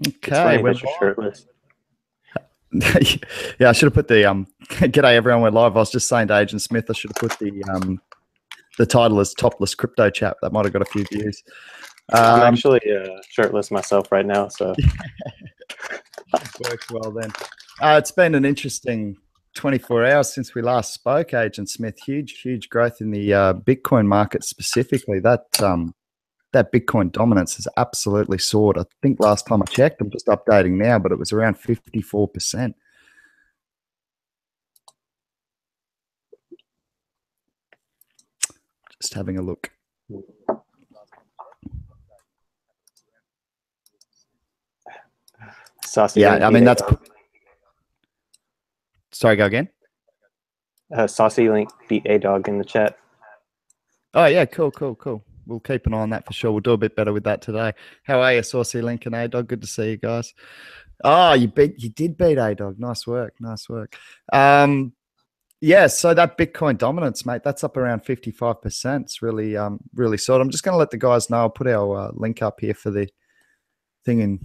It's Okay, funny we're that you're shirtless. yeah, I should have put the g'day everyone, we're live. I was just saying to Agent Smith I should have put the title as topless crypto chat. That might have got a few views. I'm actually shirtless myself right now, so Works well then. It's been an interesting 24 hours since we last spoke, Agent Smith. Huge growth in the Bitcoin market specifically. That Bitcoin dominance has absolutely soared. I think last time I checked, I'm just updating now, but it was around 54%. Just having a look. Saucy. Yeah, I mean, that's... Sorry, go again? Saucy Link beat A-Dog in the chat. Oh, yeah, cool. We'll keep an eye on that for sure. We'll do a bit better with that today. How are you, Saucy Link and A-Dog? Good to see you guys. Oh, you did beat A-Dog. Nice work. Yeah, so that Bitcoin dominance, mate, that's up around 55%. It's really solid. I'm just going to let the guys know. I'll put our link up here for the thing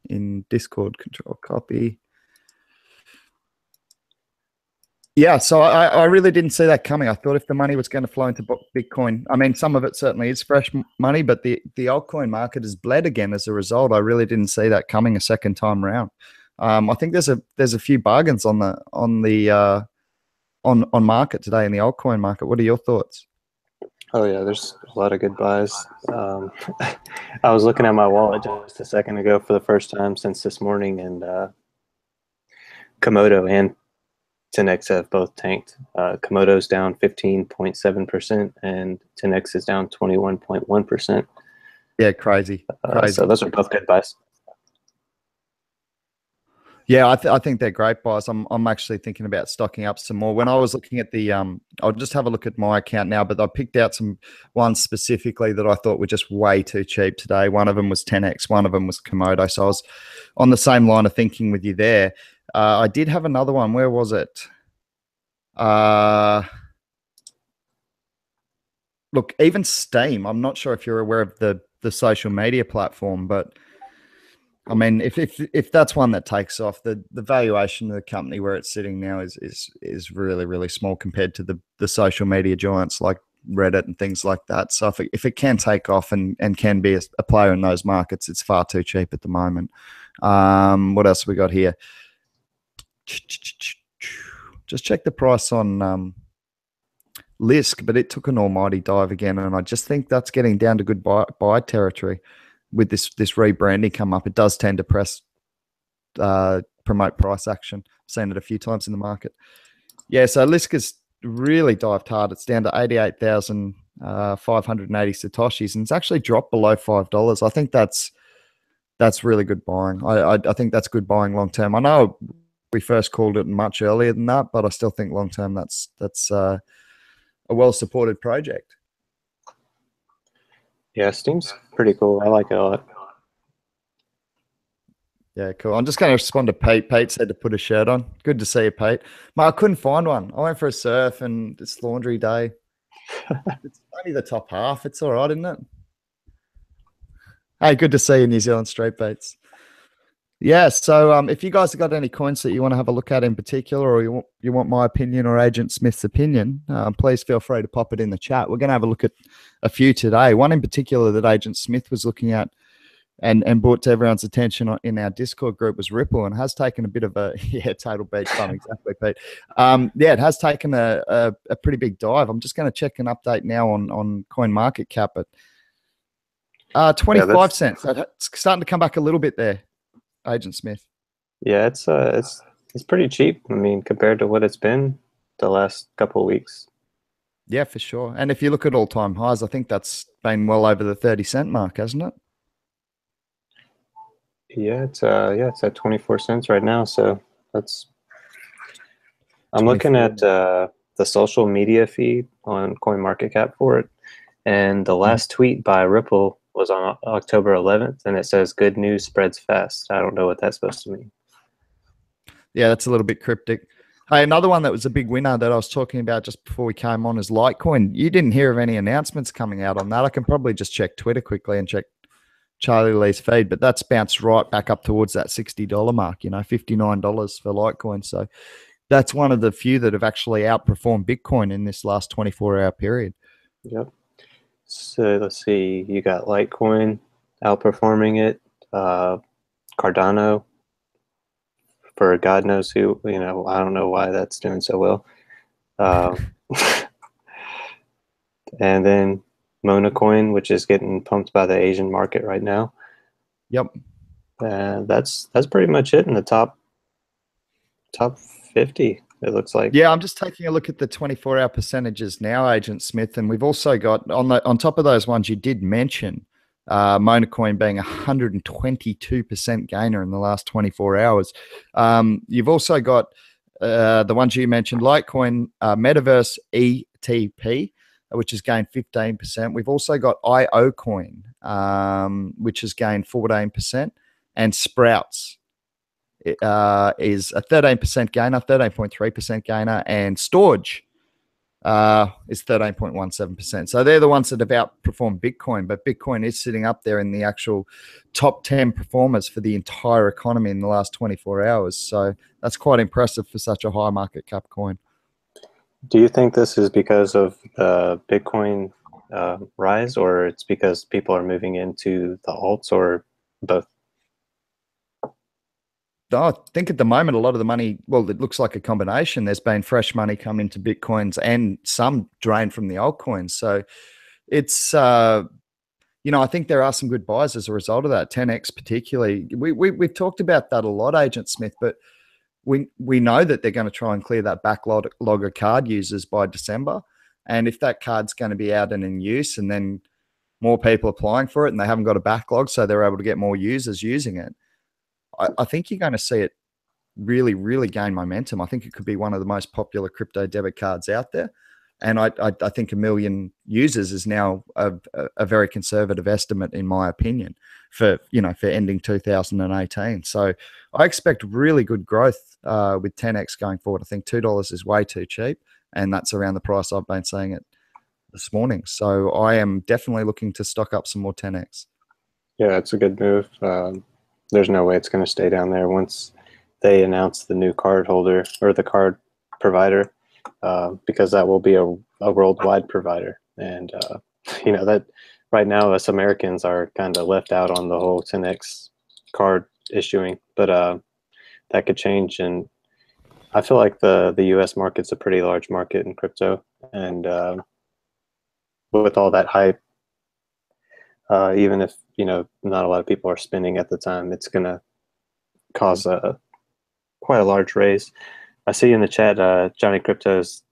in Discord. Control copy. Yeah, so I really didn't see that coming. I thought if the money was going to flow into Bitcoin, I mean, some of it certainly is fresh money, but the altcoin market has bled again as a result. I really didn't see that coming a second time around. I think there's a few bargains on market today in the altcoin market. What are your thoughts? Oh yeah, there's a lot of good buys. I was looking at my wallet just a second ago for the first time since this morning, and Komodo and 10x have both tanked. Komodo's down 15.7% and 10x is down 21.1%. Yeah, crazy. So those are both good buys. Yeah, I think they're great buys. I'm actually thinking about stocking up some more. When I was looking at the, I'll just have a look at my account now, but I picked out some ones specifically that I thought were just way too cheap today. One of them was 10x, one of them was Komodo. So I was on the same line of thinking with you there. I did have another one. Where was it? Look, even Steam. I'm not sure if you're aware of the social media platform, but I mean, if that's one that takes off, the valuation of the company where it's sitting now is really small compared to the social media giants like Reddit and things like that. So if it can take off and can be a player in those markets, it's far too cheap at the moment. What else have we got here? Just check the price on Lisk, but it took an almighty dive again, and I just think that's getting down to good buy territory. With this rebranding come up, it does tend to promote price action. I've seen it a few times in the market. Yeah, so Lisk has really dived hard. It's down to 88,580 satoshis, and it's actually dropped below $5. I think that's really good buying. I think that's good buying long term. I know we first called it much earlier than that, but I still think long term that's a well supported project. Yeah, Steam's pretty cool. I like it a lot. Yeah, cool. I'm just going to respond to Pete. Pete said to put a shirt on. Good to see you, Pete. Mate, I couldn't find one. I went for a surf and it's laundry day. It's only the top half. It's all right, isn't it? Hey, good to see you, New Zealand Street Beats. Yeah, so if you guys have got any coins that you want to have a look at in particular, or you want my opinion or Agent Smith's opinion, please feel free to pop it in the chat. We're going to have a look at a few today. One in particular that Agent Smith was looking at and brought to everyone's attention in our Discord group was Ripple, and has taken a bit of a total beat fun, exactly, Pete. Yeah, it has taken a pretty big dive. I'm just going to check an update now on Coin Market Cap at 25 cents. So it's starting to come back a little bit there, Agent Smith. Yeah, it's pretty cheap. I mean, compared to what it's been the last couple of weeks. Yeah, for sure. And if you look at all-time highs, I think that's been well over the 30-cent mark, hasn't it? Yeah, it's at 24 cents right now. So that's. I'm looking at the social media feed on CoinMarketCap for it, and the last tweet by Ripple was on October 11th, and it says "Good news spreads fast." I don't know what that's supposed to mean. Yeah, that's a little bit cryptic. Hey, another one that was a big winner that I was talking about just before we came on is Litecoin. You didn't hear of any announcements coming out on that. I can probably just check Twitter quickly and check Charlie Lee's feed, but that's bounced right back up towards that $60 mark, you know, $59 for Litecoin. So that's one of the few that have actually outperformed Bitcoin in this last 24-hour period. Yep. So let's see, you got Litecoin outperforming it, Cardano for God knows who, you know, I don't know why that's doing so well. And then Monacoin, which is getting pumped by the Asian market right now. Yep. That's pretty much it in the top 50, it looks like. Yeah, I'm just taking a look at the 24-hour percentages now, Agent Smith, and we've also got on top of those ones you did mention, Monacoin being 122% gainer in the last 24 hours. You've also got the ones you mentioned, Litecoin, Metaverse ETP, which has gained 15%. We've also got IOCoin, which has gained 14%, and Sprouts is a 13% gainer, 13.3% gainer, and Storage is 13.17%. So they're the ones that have outperformed Bitcoin, but Bitcoin is sitting up there in the actual top 10 performers for the entire economy in the last 24 hours. So that's quite impressive for such a high market cap coin. Do you think this is because of the Bitcoin rise, or it's because people are moving into the alts, or both? I think at the moment, a lot of the money, well, it looks like a combination. There's been fresh money come into Bitcoins and some drained from the altcoins. So it's, you know, I think there are some good buys as a result of that. 10x particularly. We've talked about that a lot, Agent Smith, but we know that they're going to try and clear that backlog of card users by December. And if that card's going to be out and in use, and then more people applying for it and they haven't got a backlog, so they're able to get more users using it, I think you're going to see it really, really gain momentum. I think it could be one of the most popular crypto debit cards out there. And I think 1 million users is now a very conservative estimate, in my opinion, for ending 2018. So I expect really good growth with 10x going forward. I think $2 is way too cheap, and that's around the price I've been saying it this morning. So I am definitely looking to stock up some more 10x. Yeah, it's a good move. There's no way it's going to stay down there once they announce the new card holder or the card provider, because that will be a worldwide provider. And, you know, that right now us Americans are kind of left out on the whole 10x card issuing, but that could change. And I feel like the US market's a pretty large market in crypto. And with all that hype, even if, you know, not a lot of people are spending at the time, it's going to cause quite a large raise. I see in the chat, Johnny Crypto's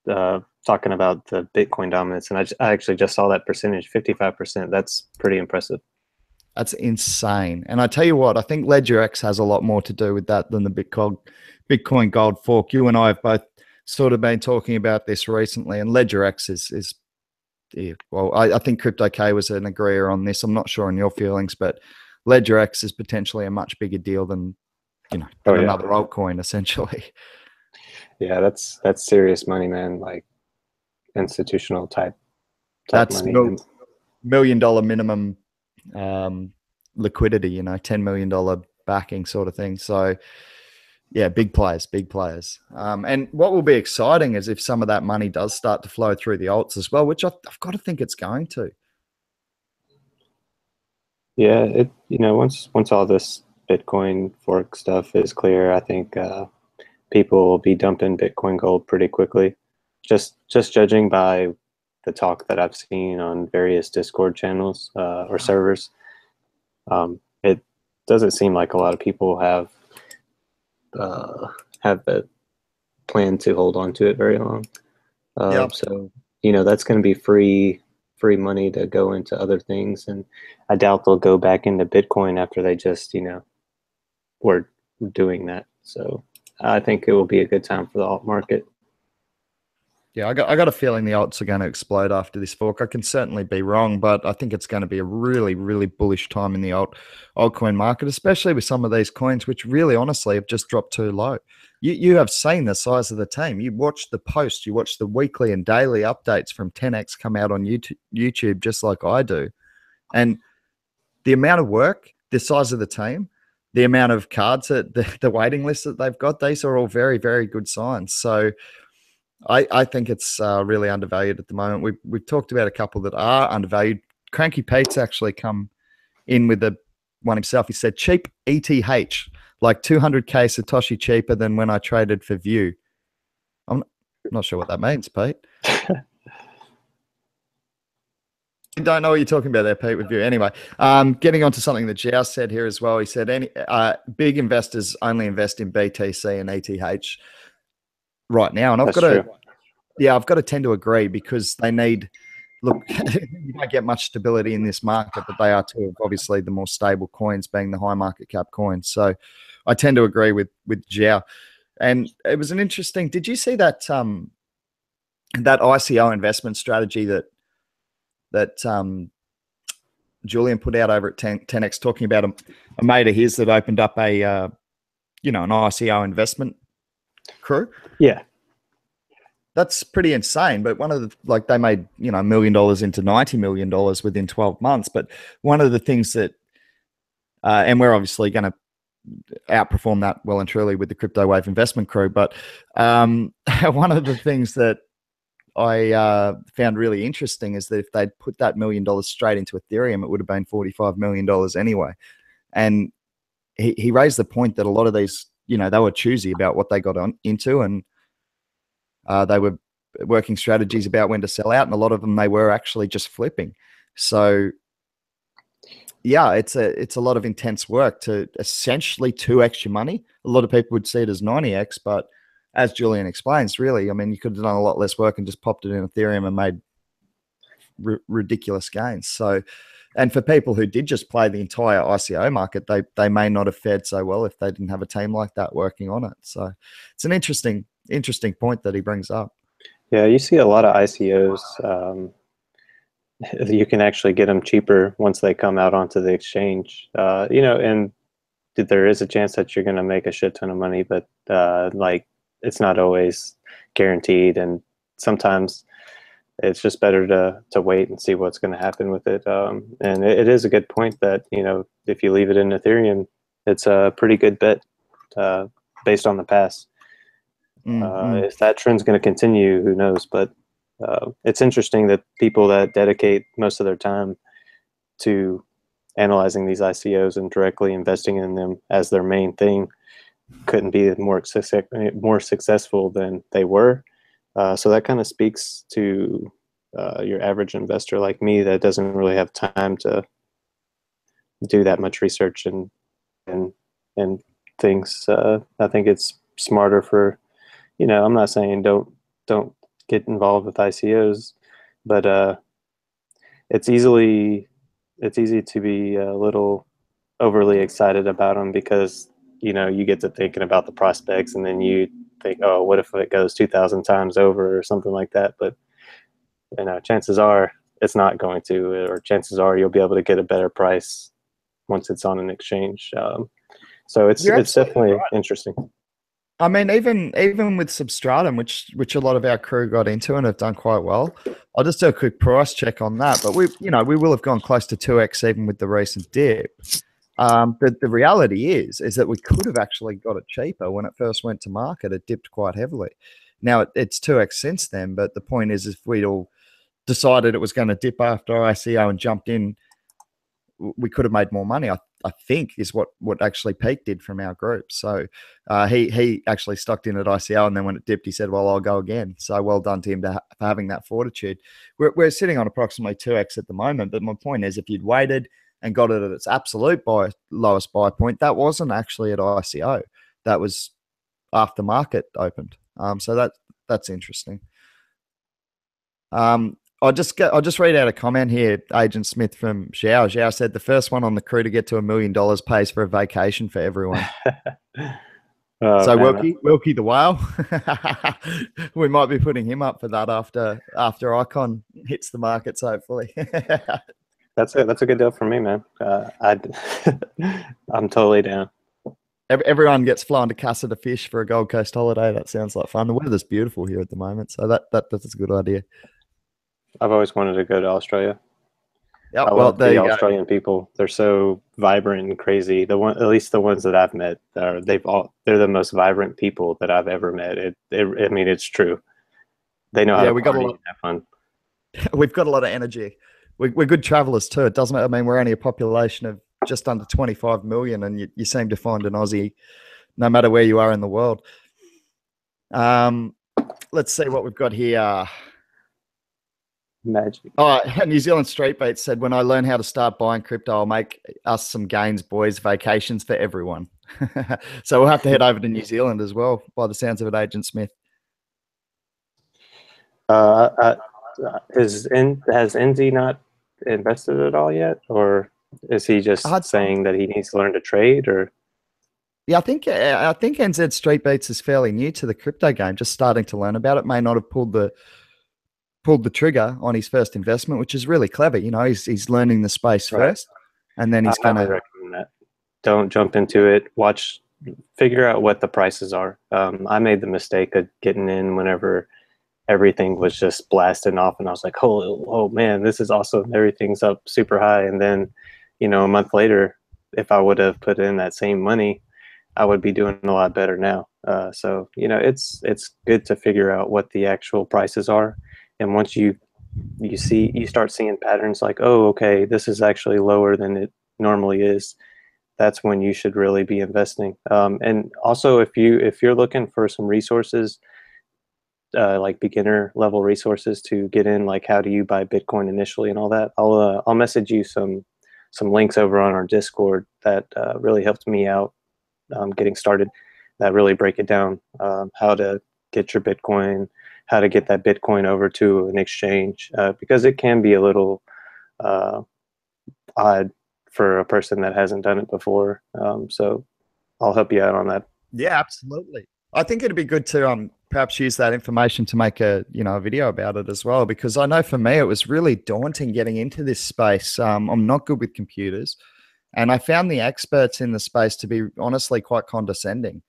talking about the Bitcoin dominance, and I actually just saw that percentage, 55%. That's pretty impressive. That's insane. And I tell you what, I think LedgerX has a lot more to do with that than the Bitcoin gold fork. You and I have both sort of been talking about this recently, and LedgerX is yeah, well, I think Crypto K was an agreeer on this. I'm not sure on your feelings, but LedgerX is potentially a much bigger deal than, you know, another altcoin, essentially. Yeah, that's serious money, man. Like institutional type that's money. $1 million minimum liquidity, you know, $10 million backing sort of thing. So yeah, big players. And what will be exciting is if some of that money does start to flow through the alts as well, which I've got to think it's going to. Yeah, you know, once all this Bitcoin fork stuff is clear, I think people will be dumping Bitcoin Gold pretty quickly. Just judging by the talk that I've seen on various Discord channels or servers, it doesn't seem like a lot of people have the plan to hold on to it very long. So, you know, that's going to be free money to go into other things, and I doubt they'll go back into Bitcoin after they just, you know, were doing that. So I think it will be a good time for the alt market. Yeah, I got a feeling the alts are going to explode after this fork. I can certainly be wrong, but I think it's going to be a really, really bullish time in the altcoin market, especially with some of these coins, which really, honestly, have just dropped too low. You have seen the size of the team. You watch the posts, you watch the weekly and daily updates from 10x come out on YouTube, just like I do. And the amount of work, the size of the team, the amount of cards, that the waiting list that they've got, these are all very, very good signs. So I think it's really undervalued at the moment. We've talked about a couple that are undervalued. Cranky Pete's actually come in with one himself. He said cheap ETH, like 200K Satoshi cheaper than when I traded for View. I'm not sure what that means, Pete. I don't know what you're talking about there, Pete, with View. Anyway, getting on to something that Zhao said here as well. He said any big investors only invest in BTC and ETH right now. And I've got to tend to agree, because they need, look, you don't get much stability in this market, but they are two of obviously the more stable coins, being the high market cap coins. So I tend to agree with Zhao. And it was an interesting, did you see that that ICO investment strategy that Julian put out over at 10X, talking about a mate of his that opened up an ICO investment crew? Yeah. That's pretty insane. But one of the, they made, $1 million into $90 million within 12 months. But one of the things that, and we're obviously going to outperform that well and truly with the Crypto Wave investment crew. But one of the things that I found really interesting is that if they'd put that $1 million straight into Ethereum, it would have been $45 million anyway. And he raised the point that a lot of these, they were choosy about what they got into, and they were working strategies about when to sell out, and a lot of them they were actually just flipping. So yeah, it's a lot of intense work to essentially 2x your money. A lot of people would see it as 90x, but as Julian explains, really, I mean, you could have done a lot less work and just popped it in Ethereum and made ridiculous gains. So, and for people who did just play the entire ICO market, they may not have fared so well if they didn't have a team like that working on it. So it's an interesting point that he brings up. Yeah, you see a lot of ICOs. You can actually get them cheaper once they come out onto the exchange. And there is a chance that you're going to make a shit ton of money, but it's not always guaranteed, and sometimes it's just better to wait and see what's going to happen with it. And it is a good point that, if you leave it in Ethereum, it's a pretty good bet based on the past. If that trend's going to continue, who knows? But it's interesting that people that dedicate most of their time to analyzing these ICOs and directly investing in them as their main thing couldn't be more successful than they were. So that kind of speaks to your average investor like me that doesn't really have time to do that much research and things. I think it's smarter for, I'm not saying don't get involved with ICOs, but it's easy to be a little overly excited about them, because you get to thinking about the prospects, and then you think, oh, what if it goes 2,000 times over or something like that? But chances are it's not going to, or chances are you'll be able to get a better price once it's on an exchange. So it's definitely interesting. I mean, even with Substratum, which a lot of our crew got into and have done quite well, I'll just do a quick price check on that. But we will have gone close to 2x even with the recent dip. But the reality is that we could have actually got it cheaper when it first went to market. It dipped quite heavily. Now it's 2x since then. But the point is, if we'd all decided it was going to dip after ICO and jumped in, we could have made more money. I think is what actually Pete did from our group. So he actually stuck in at ICO, and then when it dipped, he said, well, I'll go again. So well done to him for having that fortitude. We're sitting on approximately 2x at the moment. But my point is, if you'd waited and got it at its absolute lowest buy point, that wasn't actually at ICO. That was after market opened. So that's interesting. I'll just read out a comment here, Agent Smith from Zhao. Zhao said the first one on the crew to get to $1 million pays for a vacation for everyone. So Wilkie the whale, we might be putting him up for that after Icon hits the markets, hopefully. That's a good deal for me, man. I'm totally down. Everyone gets flown to Casa to fish for a Gold Coast holiday. That sounds like fun. The weather's beautiful here at the moment, so that's a good idea. I've always wanted to go to Australia. Yep. I Well, love there the you go. Australian people. They're so vibrant and crazy. At least the ones that I've met, they're the most vibrant people that I've ever met. I mean, it's true. They know how Yeah, to we got a party lot. and have fun. We've got a lot of energy. We're good travelers too. It doesn't matter. I mean, we're only a population of just under 25 million, and you seem to find an Aussie no matter where you are in the world. Let's see what we've got here. Magic. Oh, New Zealand Street Bait said, when I learn how to start buying crypto, I'll make us some gains, boys. Vacations for everyone. So we'll have to head over to New Zealand as well, by the sounds of it, Agent Smith. Uh, has NZ not invested at all yet, or is he just saying that he needs to learn to trade? Or yeah, I think NZ Street Beats is fairly new to the crypto game, just starting to learn about it. May not have pulled the trigger on his first investment, which is really clever. You know, he's learning the space first, and then he's I would gonna. recommend that. Don't jump into it. Figure out what the prices are. I made the mistake of getting in whenever everything was just blasting off, and I was like, oh man, this is awesome. Everything's up super high. And then, a month later, if I would have put in that same money, I would be doing a lot better now. So it's good to figure out what the actual prices are, and once you start seeing patterns like, oh, okay, this is actually lower than it normally is. That's when you should really be investing. And also, if you're looking for some resources, like beginner level resources to get in, like how do you buy Bitcoin initially and all that, I'll message you some links over on our Discord that really helped me out getting started. That really break it down, how to get your Bitcoin, how to get that Bitcoin over to an exchange, because it can be a little odd for a person that hasn't done it before. So I'll help you out on that. Yeah, absolutely. I think it'd be good to perhaps use that information to make a video about it as well, because I know for me it was really daunting getting into this space. I'm not good with computers, and I found the experts in the space to be honestly quite condescending.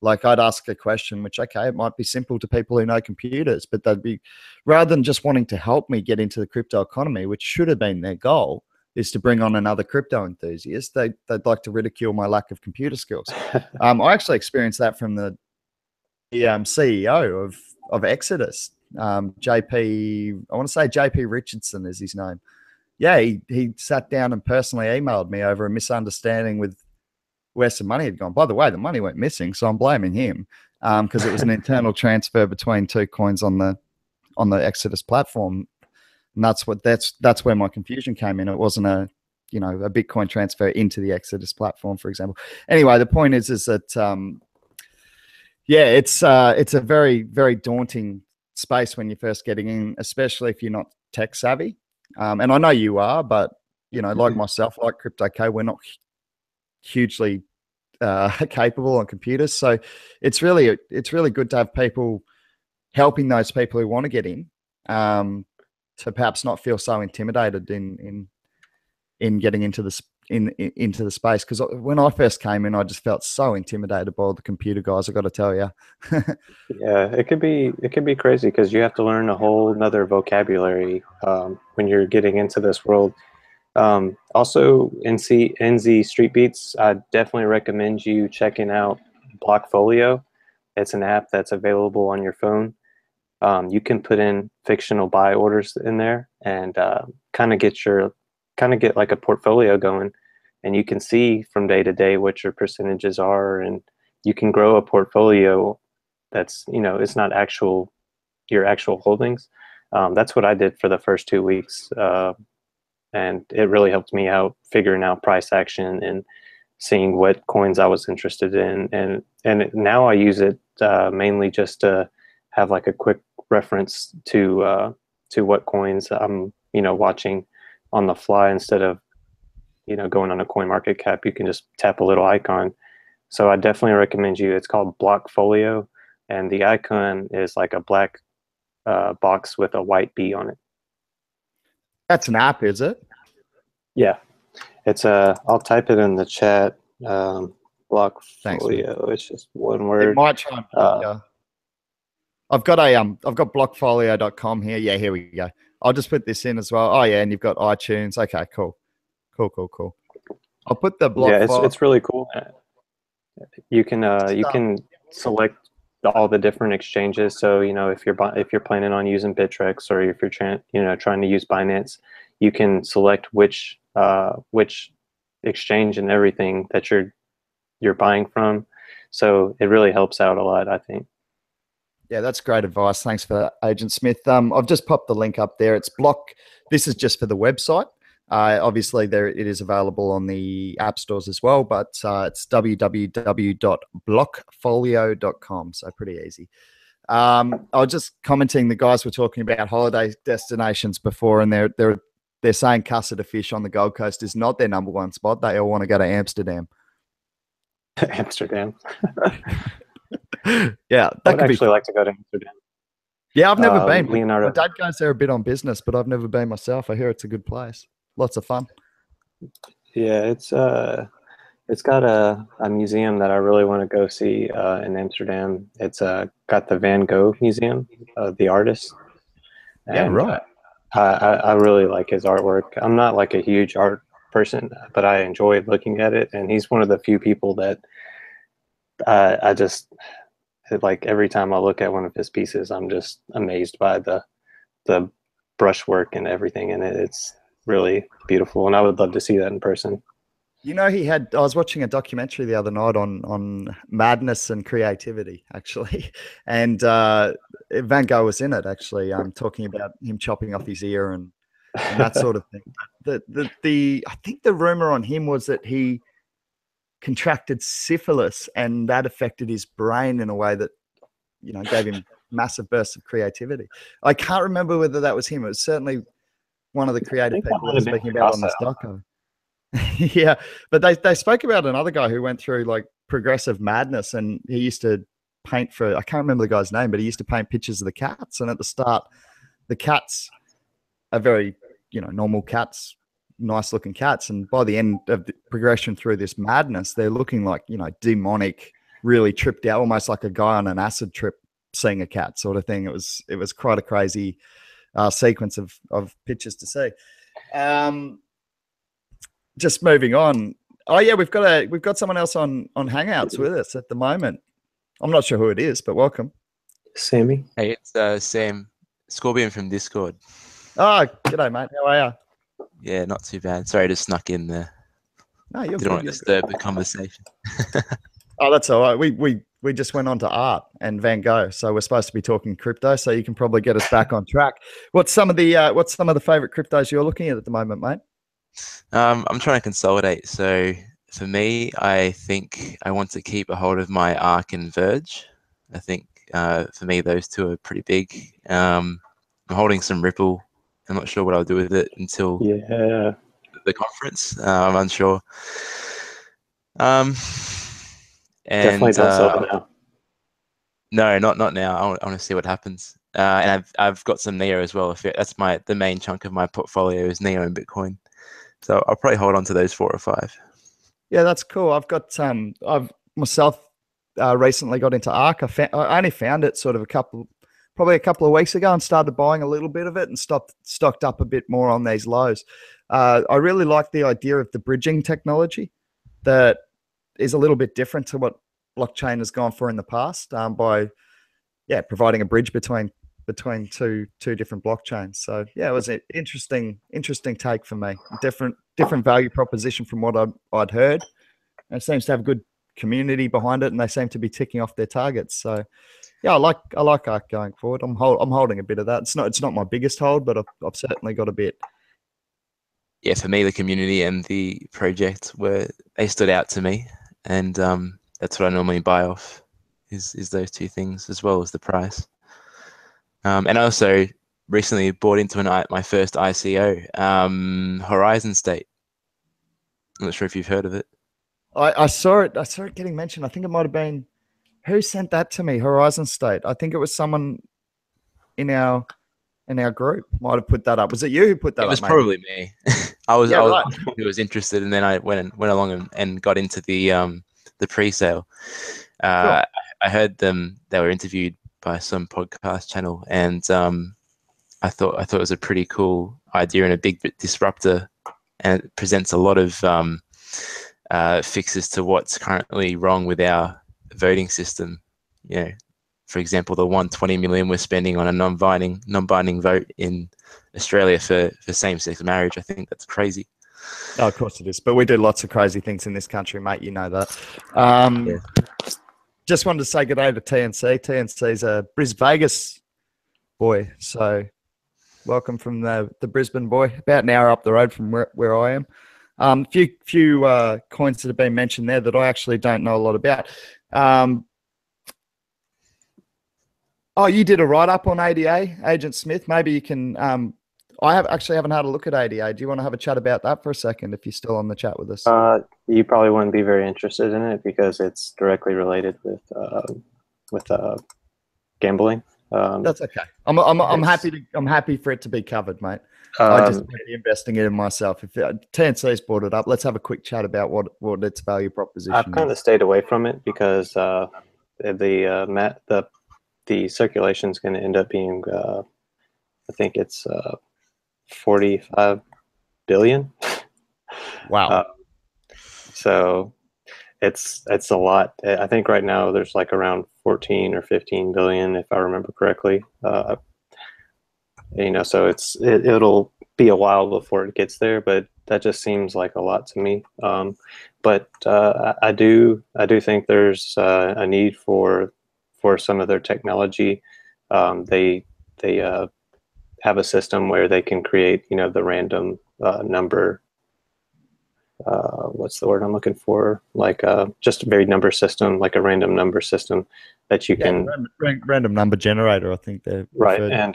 Like, I'd ask a question, which, okay, it might be simple to people who know computers, but they'd be, rather than just wanting to help me get into the crypto economy, which should have been their goal, is to bring on another crypto enthusiast, they'd like to ridicule my lack of computer skills. I actually experienced that from the CEO of Exodus, JP, I want to say JP Richardson is his name. Yeah, he sat down and personally emailed me over a misunderstanding with where some money had gone. By the way, the money went missing, so I'm blaming him, because it was an internal transfer between two coins on the Exodus platform, and that's where my confusion came in. It wasn't a Bitcoin transfer into the Exodus platform, for example. Anyway, the point is that it's a very, very daunting space when you're first getting in, especially if you're not tech savvy. And I know you are, but like myself, like CryptoK, we're not hugely capable on computers. So it's really good to have people helping those people who want to get in, to perhaps not feel so intimidated in getting into the space. Because when I first came in, I just felt so intimidated by all the computer guys, I got to tell you. Yeah, it could be crazy because you have to learn a whole nother vocabulary when you're getting into this world. Also, NZ Street Beats, I definitely recommend you checking out Blockfolio. It's an app that's available on your phone. You can put in fictional buy orders in there and kind of get like a portfolio going, and you can see from day to day what your percentages are, and you can grow a portfolio that's it's not your actual holdings. That's what I did for the first 2 weeks. And it really helped me out figuring out price action and seeing what coins I was interested in. And now I use it mainly just to have like a quick reference to what coins I'm watching on the fly, instead of going on a coin market cap. You can just tap a little icon. So I definitely recommend you. It's called Blockfolio, and the icon is like a black box with a white B on it. That's an app, is it? Yeah, it's I'll type it in the chat. Blockfolio. Thanks, it's just one word. It might try. I've got blockfolio.com here. Yeah, here we go. I'll just put this in as well. Oh yeah, and you've got iTunes. Okay, cool. I'll put the block Yeah, file. it's really cool. You can select all the different exchanges. So if you're planning on using Bittrex, or if you're trying to use Binance, you can select which exchange and everything that you're buying from. So it really helps out a lot, I think. Yeah, that's great advice. Thanks for that, Agent Smith. I've just popped the link up there. It's block. This is just for the website. Obviously, it is available on the app stores as well, but it's www.blockfolio.com. So pretty easy. I was just commenting. The guys were talking about holiday destinations before, and they're saying Casa de Fish on the Gold Coast is not their number one spot. They all want to go to Amsterdam. Amsterdam. Yeah, I would actually like to go to Amsterdam. Yeah, I've never been. Leonardo. My dad goes there a bit on business, but I've never been myself. I hear it's a good place. Lots of fun. Yeah, it's got a museum that I really want to go see in Amsterdam. It's got the Van Gogh Museum, the artist. And, yeah, right. I really like his artwork. I'm not like a huge art person, but I enjoy looking at it. And he's one of the few people that I just like. Every time I look at one of his pieces, I'm just amazed by the brushwork and everything in it. It's really beautiful, and I would love to see that in person. I was watching a documentary the other night on madness and creativity, actually. And Van Gogh was in it, actually, talking about him chopping off his ear and that sort of thing. I think the rumor on him was that he contracted syphilis, and that affected his brain in a way that, gave him massive bursts of creativity. I can't remember whether that was him. It was certainly one of the creative people that was speaking about on this doco. Yeah, but they spoke about another guy who went through like progressive madness, and he used to paint for, I can't remember the guy's name, but he used to paint pictures of the cats. And at the start, the cats are very, normal cats, nice looking cats. And by the end of the progression through this madness, they're looking like, demonic, really tripped out, almost like a guy on an acid trip seeing a cat sort of thing. It was quite a crazy sequence of pictures to see. Just moving on. Oh yeah, we've got someone else on Hangouts with us at the moment. I'm not sure who it is, but welcome. Sammy. Hey, it's Sam Scorpion from Discord. Oh, g'day, mate. How are you? Yeah, not too bad. Sorry, I just snuck in there. No, you're Didn't want to disturb the conversation. Oh, that's all right. We just went on to art and Van Gogh, so we're supposed to be talking crypto. So you can probably get us back on track. What's some of the favorite cryptos you're looking at the moment, mate? I'm trying to consolidate. So for me, I think I want to keep a hold of my ARK and Verge. I think for me, those two are pretty big. I'm holding some Ripple. I'm not sure what I'll do with it until the conference. I'm unsure. And definitely don't sell it now. No, not now. I want to see what happens. And I've got some Neo as well. That's the main chunk of my portfolio is Neo and Bitcoin. So I'll probably hold on to those 4 or 5. Yeah, that's cool. I've got I've myself recently got into ARK. I only found it sort of probably a couple of weeks ago, and started buying a little bit of it and stocked up a bit more on these lows. I really like the idea of the bridging technology that is a little bit different to what blockchain has gone for in the past, by providing a bridge between two different blockchains. So yeah, it was an interesting take for me. Different value proposition from what I'd heard, and it seems to have a good community behind it, and they seem to be ticking off their targets. So yeah, I like ARK going forward. I'm holding a bit of that. It's not my biggest hold, but I've certainly got a bit. Yeah, for me, the community and the project they stood out to me, and that's what I normally buy off is those two things, as well as the price. And I also recently bought into my first ICO, Horizon State. I'm not sure if you've heard of it. I saw it getting mentioned. I think it might have been, who sent that to me? Horizon State. I think it was someone in our group might have put that up. Was it you who put that up? It was mate? probably me. I was right. who was interested, and then I went along and got into the pre-sale. Cool. I heard they were interviewed by some podcast channel, and I thought it was a pretty cool idea and a big bit disruptor, and it presents a lot of fixes to what's currently wrong with our voting system. You know, for example, the 120 million we're spending on a non-binding vote in Australia for same-sex marriage. I think that's crazy. Oh, of course it is. But we do lots of crazy things in this country, mate. You know that. Yeah. Just wanted to say good day to TNC. TNC's a Bris Vegas boy. So welcome from the Brisbane boy, about an hour up the road from where I am. Few coins that have been mentioned there that I actually don't know a lot about. Oh, you did a write-up on ADA, Agent Smith. Maybe you can... I haven't had a look at ADA. Do you want to have a chat about that for a second if you're still on the chat with us? You probably wouldn't be very interested in it because it's directly related with gambling. That's okay. I'm happy for it to be covered, mate. I just might be investing in it myself. If TNC's brought it up, let's have a quick chat about what its value proposition is. I've kind of stayed away from it because the circulation is going to end up being, I think it's 45 billion. Wow. So it's a lot. I think right now there's like around 14 or 15 billion, if I remember correctly. So it'll be a while before it gets there, but that just seems like a lot to me. But I do think there's a need for some of their technology. They have a system where they can create, the random number. What's the word I'm looking for? Like just a very number system, like a random number system that you can random number generator. I think they're right, and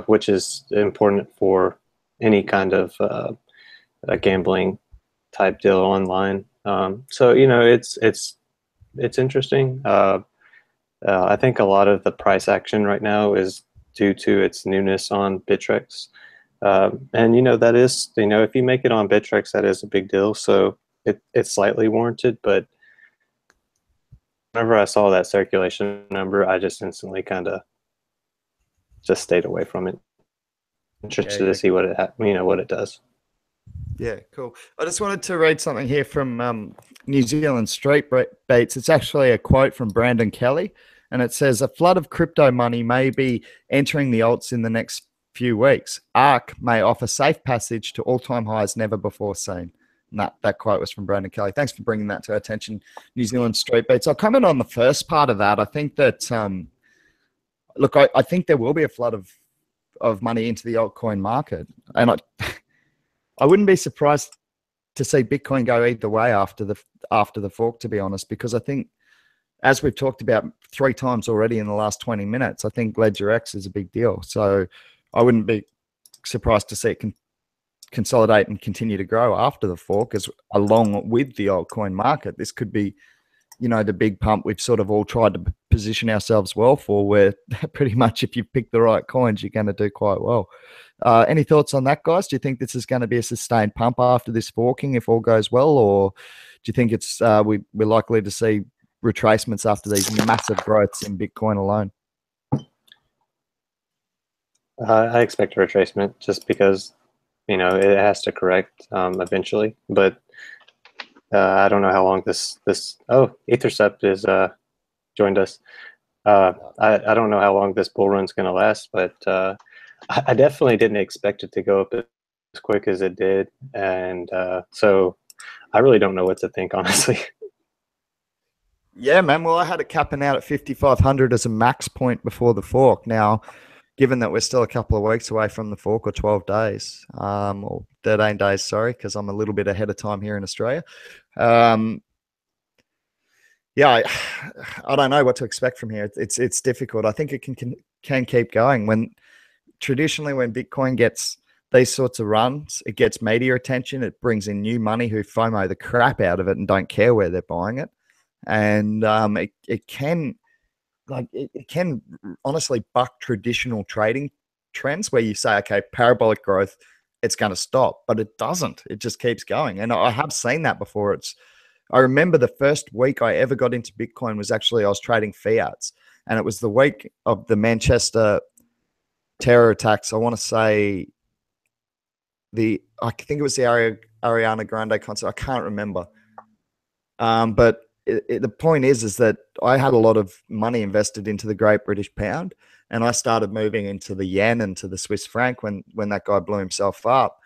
which is important for any kind of a gambling type deal online. So it's interesting. I think a lot of the price action right now is due to its newness on Bittrex. And that is, if you make it on Bittrex, that is a big deal. So it's slightly warranted, but whenever I saw that circulation number, I just instantly kind of just stayed away from it. Interested to see what it does. Yeah, cool. I just wanted to read something here from New Zealand Street Baits. It's actually a quote from Brandon Kelly, and it says, "A flood of crypto money may be entering the alts in the next few weeks. ARK may offer safe passage to all-time highs never before seen." And that quote was from Brandon Kelly. Thanks for bringing that to our attention, New Zealand Street Beats. I'll comment on the first part of that. I think that, I think there will be a flood of money into the altcoin market. And I wouldn't be surprised to see Bitcoin go either way after the fork, to be honest, because I think, as we've talked about 3 times already in the last 20 minutes, I think Ledger X is a big deal. So I wouldn't be surprised to see it consolidate and continue to grow after the fork, as along with the altcoin market. This could be, the big pump we've sort of all tried to position ourselves well for, where pretty much if you pick the right coins, you're going to do quite well. Any thoughts on that, guys? Do you think this is going to be a sustained pump after this forking if all goes well, or do you think it's we're likely to see retracements after these massive growths in Bitcoin alone? I expect a retracement just because, it has to correct eventually. But I don't know how long this. Oh, Ethercept is joined us. I don't know how long this bull run's going to last, but I definitely didn't expect it to go up as quick as it did, and so I really don't know what to think, honestly. Yeah, man. Well, I had it capping out at 5,500 as a max point before the fork. Now, given that we're still a couple of weeks away from the fork, or 12 days, or 13 days, sorry, because I'm a little bit ahead of time here in Australia. Yeah, I don't know what to expect from here. It's difficult. I think it can keep going. Traditionally, when Bitcoin gets these sorts of runs, it gets media attention. It brings in new money who FOMO the crap out of it and don't care where they're buying it. And it can honestly buck traditional trading trends where you say, okay, parabolic growth, it's going to stop, but it doesn't. It just keeps going. And I have seen that before. I remember the first week I ever got into Bitcoin was actually I was trading fiats, and it was the week of the Manchester terror attacks. I want to say I think it was the Ariana Grande concert. I can't remember. But the point is that I had a lot of money invested into the Great British Pound, and I started moving into the yen and to the Swiss franc when that guy blew himself up.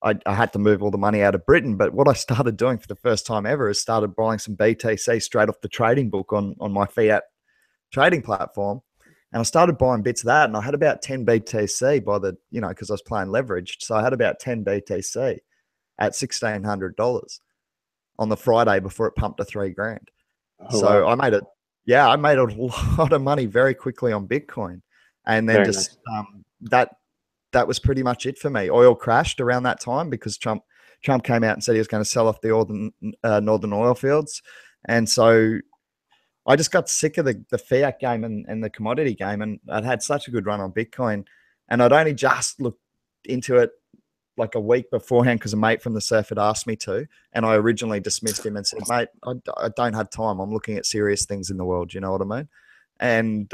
I had to move all the money out of Britain. But what I started doing for the first time ever is started buying some BTC straight off the trading book on my fiat trading platform. And I started buying bits of that. And I had about 10 BTC because I was playing leveraged. So I had about 10 BTC at $1,600 on the Friday before it pumped to $3,000. Oh, so wow. I made a lot of money very quickly on Bitcoin. And then that was pretty much it for me. Oil crashed around that time because Trump came out and said he was going to sell off the northern oil fields. And so I just got sick of the fiat game and the commodity game. And I'd had such a good run on Bitcoin. And I'd only just looked into it like a week beforehand because a mate from the surf had asked me to. And I originally dismissed him and said, mate, I don't have time. I'm looking at serious things in the world. You know what I mean? And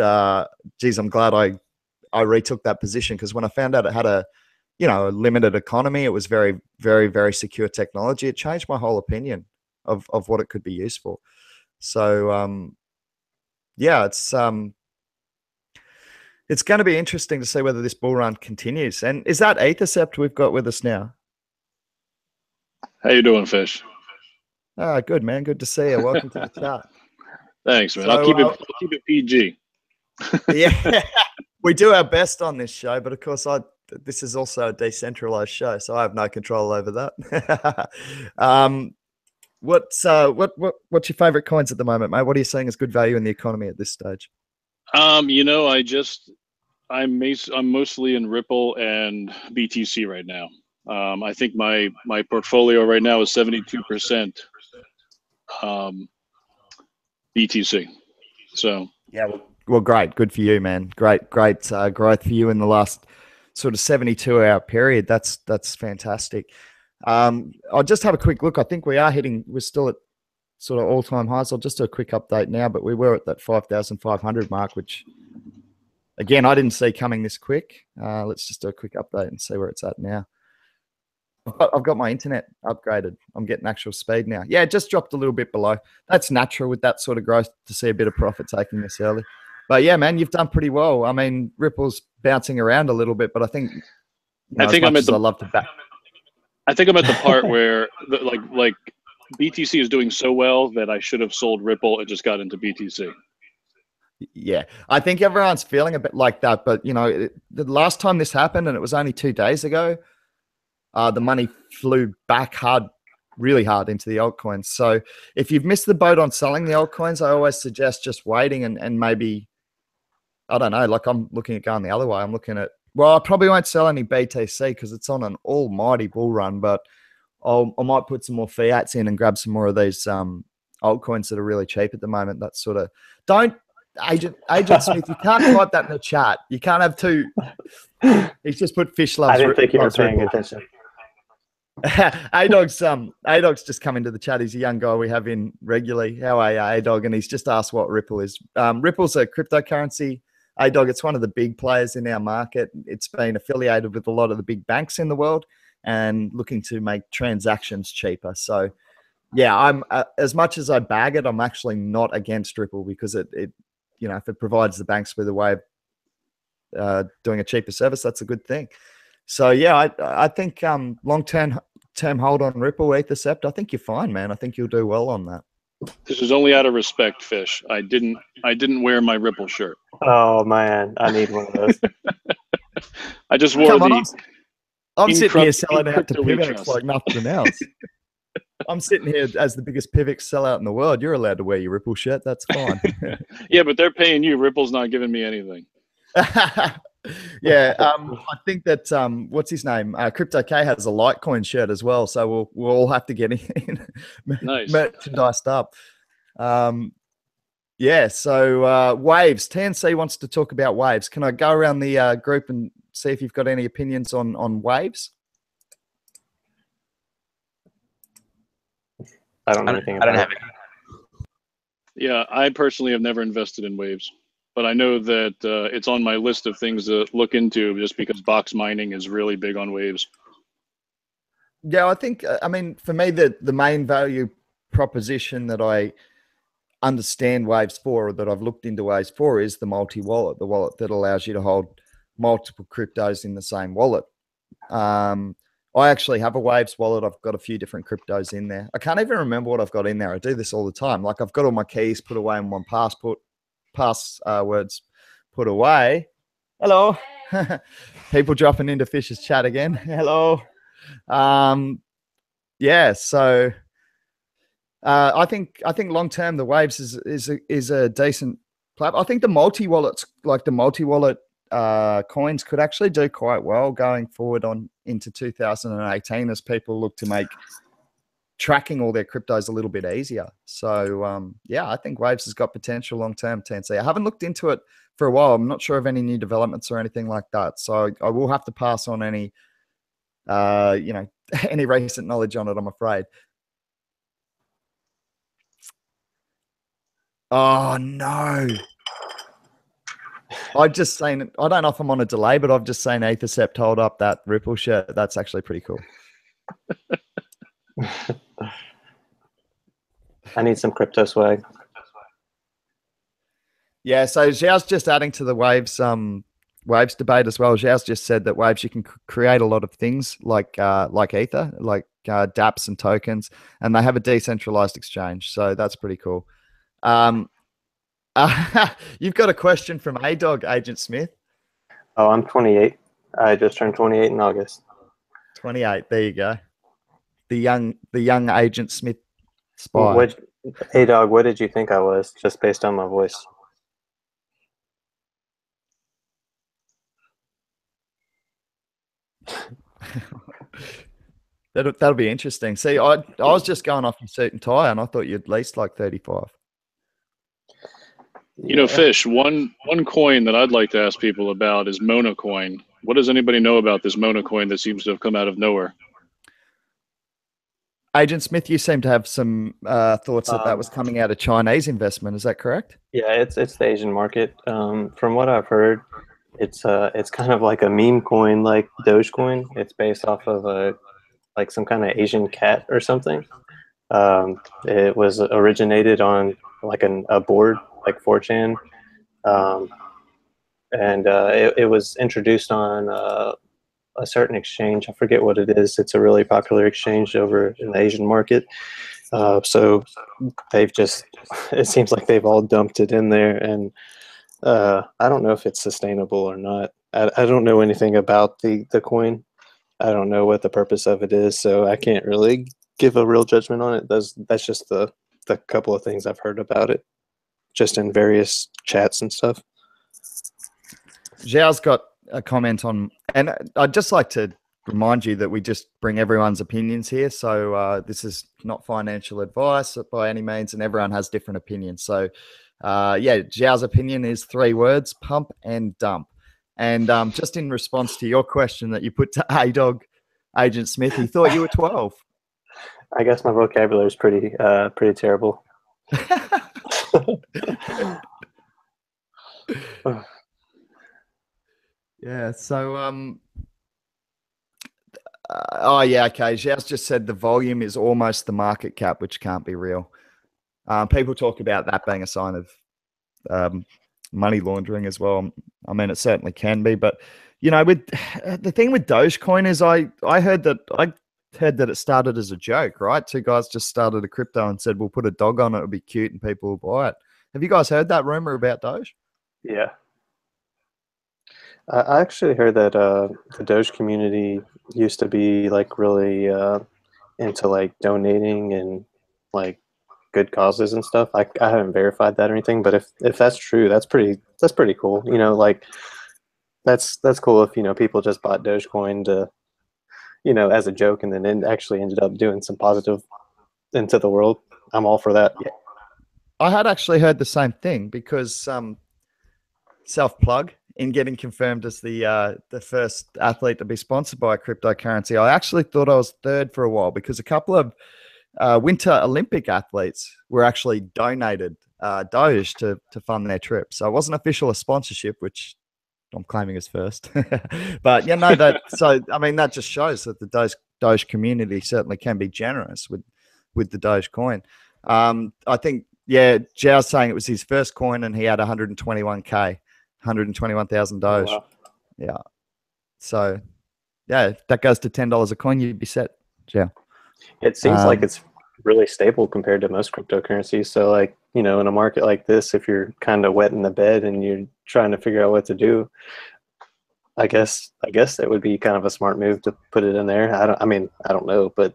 geez, I'm glad I retook that position, because when I found out it had a limited economy, it was very, very, very secure technology. It changed my whole opinion of what it could be used for. So, yeah, it's going to be interesting to see whether this bull run continues. And is that Ethercept we've got with us now? How you doing, Fish? Good, man. Good to see you. Welcome to the chat. Thanks, man. So, I'll keep it PG. Yeah, we do our best on this show, but of course, this is also a decentralized show, so I have no control over that. What's your favorite coins at the moment, mate? What are you seeing as good value in the economy at this stage? I'm mostly in Ripple and BTC right now. I think my portfolio right now is 72% BTC. So yeah, well, great, good for you, man. Great growth for you in the last sort of 72-hour period. That's fantastic. I'll just have a quick look. I think we're still at sort of all-time highs. I'll just do a quick update now, but we were at that 5,500 mark, which again, I didn't see coming this quick. Let's just do a quick update and see where it's at now. I've got my internet upgraded. I'm getting actual speed now. Yeah, it just dropped a little bit below. That's natural with that sort of growth to see a bit of profit taking this early. But yeah, man, you've done pretty well. I mean, Ripple's bouncing around a little bit, but I think I think I'm at the part where like BTC is doing so well that I should have sold Ripple and just got into BTC. Yeah, I think everyone's feeling a bit like that. But the last time this happened, and it was only 2 days ago, the money flew back really hard into the altcoins. So if you've missed the boat on selling the altcoins, I always suggest just waiting and maybe, I don't know, like I'm looking at going the other way. I'm looking at, well, I probably won't sell any BTC because it's on an almighty bull run, but I might put some more fiats in and grab some more of these altcoins that are really cheap at the moment. That's sort of, Agent Smith, you can't type that in the chat. You can't have two. He's just put fish loves. I didn't think you were paying attention. A-Dog's just come into the chat. He's a young guy we have in regularly. How are you, A-Dog? And he's just asked what Ripple is. Ripple's a cryptocurrency. A-Dog, it's one of the big players in our market. It's been affiliated with a lot of the big banks in the world and looking to make transactions cheaper. So, yeah, I'm as much as I bag it, I'm actually not against Ripple because it if it provides the banks with a way of doing a cheaper service, that's a good thing. So yeah, I think long-term hold on Ripple, Ethercept. I think you're fine, man. I think you'll do well on that. This is only out of respect, Fish. I didn't wear my Ripple shirt. Oh man, I need one of those. I just wore I'm sitting here selling out to PIVX like nothing else. I'm sitting here as the biggest PIVX sellout in the world. You're allowed to wear your Ripple shirt. That's fine. Yeah, but they're paying you. Ripple's not giving me anything. Yeah, I think that what's his name? Crypto K has a Litecoin shirt as well, so we'll all have to get in nice. merchandised up. Yeah, so waves. TNC wants to talk about waves. Can I go around the group and see if you've got any opinions on waves? I don't know anything about it. Yeah, I personally have never invested in waves. but I know that it's on my list of things to look into just because box mining is really big on Waves. Yeah, I think, I mean, for me, the main value proposition that I understand Waves for, or that I've looked into Waves for, is the multi-wallet, the wallet that allows you to hold multiple cryptos in the same wallet. I actually have a Waves wallet. I've got a few different cryptos in there. I can't even remember what I've got in there. I do this all the time. Like, I've got all my keys put away in one passwords put away. Hello. People dropping into Fish's chat again. Hello. Yeah, so I think long term the Waves is a decent platform. I think the multi-wallets, like the multi-wallet coins, could actually do quite well going forward on into 2018 as people look to make tracking all their cryptos a little bit easier. So yeah, I think Waves has got potential long term, TNC. I haven't looked into it for a while. I'm not sure of any new developments or anything like that. So I will have to pass on any any recent knowledge on it, I'm afraid. Oh no. I've just seen, I don't know if I'm on a delay, but I've just seen Ethercept hold up that Ripple shirt. That's actually pretty cool. I need some crypto swag. Yeah, so Xiao's just adding to the Waves debate as well. Xiao's just said that Waves, you can create a lot of things like Ether, like dApps and tokens, and they have a decentralized exchange. So that's pretty cool. You've got a question from A-Dog, Agent Smith. Oh, I'm 28. I just turned 28 in August. 28. There you go. The young Agent Smith spy. A-Dog, what did you think I was, just based on my voice? That'll be interesting. See, I was just going off your suit and tie, and I thought you'd at least like 35. You know, Fish, one coin that I'd like to ask people about is Monocoin. What does anybody know about this Monocoin that seems to have come out of nowhere? Agent Smith, you seem to have some thoughts that was coming out of Chinese investment. Is that correct? Yeah, it's the Asian market. From what I've heard, it's kind of like a meme coin, like Dogecoin. It's based off of like some kind of Asian cat or something. It was originated on like a board like 4chan, and it was introduced on a certain exchange. I forget what it is. It's a really popular exchange over in the Asian market. So they've just, it seems like they've all dumped it in there, and I don't know if it's sustainable or not. I don't know anything about the coin. I don't know what the purpose of it is, so I can't really give a real judgment on it. That's just the couple of things I've heard about it, just in various chats and stuff. Zhao's got a comment on, and I'd just like to remind you that we just bring everyone's opinions here. So this is not financial advice by any means, and everyone has different opinions. So yeah, Zhao's opinion is 3 words: pump and dump. And just in response to your question that you put to A-Dog, Agent Smith, he thought you were 12. I guess my vocabulary is pretty terrible. Yeah, so oh yeah, okay. Zhao's just said the volume is almost the market cap, which can't be real. People talk about that being a sign of money laundering as well. I mean, it certainly can be, but you know, with the thing with Dogecoin is I heard that it started as a joke, right? 2 guys just started a crypto and said, we'll put a dog on it, it'll be cute and people will buy it. Have you guys heard that rumor about Doge? Yeah. I actually heard that the Doge community used to be like really into like donating and like good causes and stuff. I haven't verified that or anything, but if that's true, that's pretty cool. You know, like that's cool if, you know, people just bought Dogecoin to, you know, as a joke, and then it actually ended up doing some positive into the world. I'm all for that. Yeah. I had actually heard the same thing because self-plug in getting confirmed as the first athlete to be sponsored by a cryptocurrency. I actually thought I was 3rd for a while because a couple of Winter Olympic athletes were actually donated Doge to fund their trip. So it wasn't official a sponsorship, which I'm claiming as first. But yeah, no, I mean, that just shows that the Doge community certainly can be generous with the Doge coin. I think, yeah, Zhao's saying it was his first coin and he had 121K, 121,000 Doge. Oh, wow. Yeah. So yeah, if that goes to $10 a coin, you'd be set. Yeah. It seems like it's really stable compared to most cryptocurrencies. So like, in a market like this, if you're kind of wet in the bed and you're trying to figure out what to do, I guess that would be kind of a smart move to put it in there. I don't know, but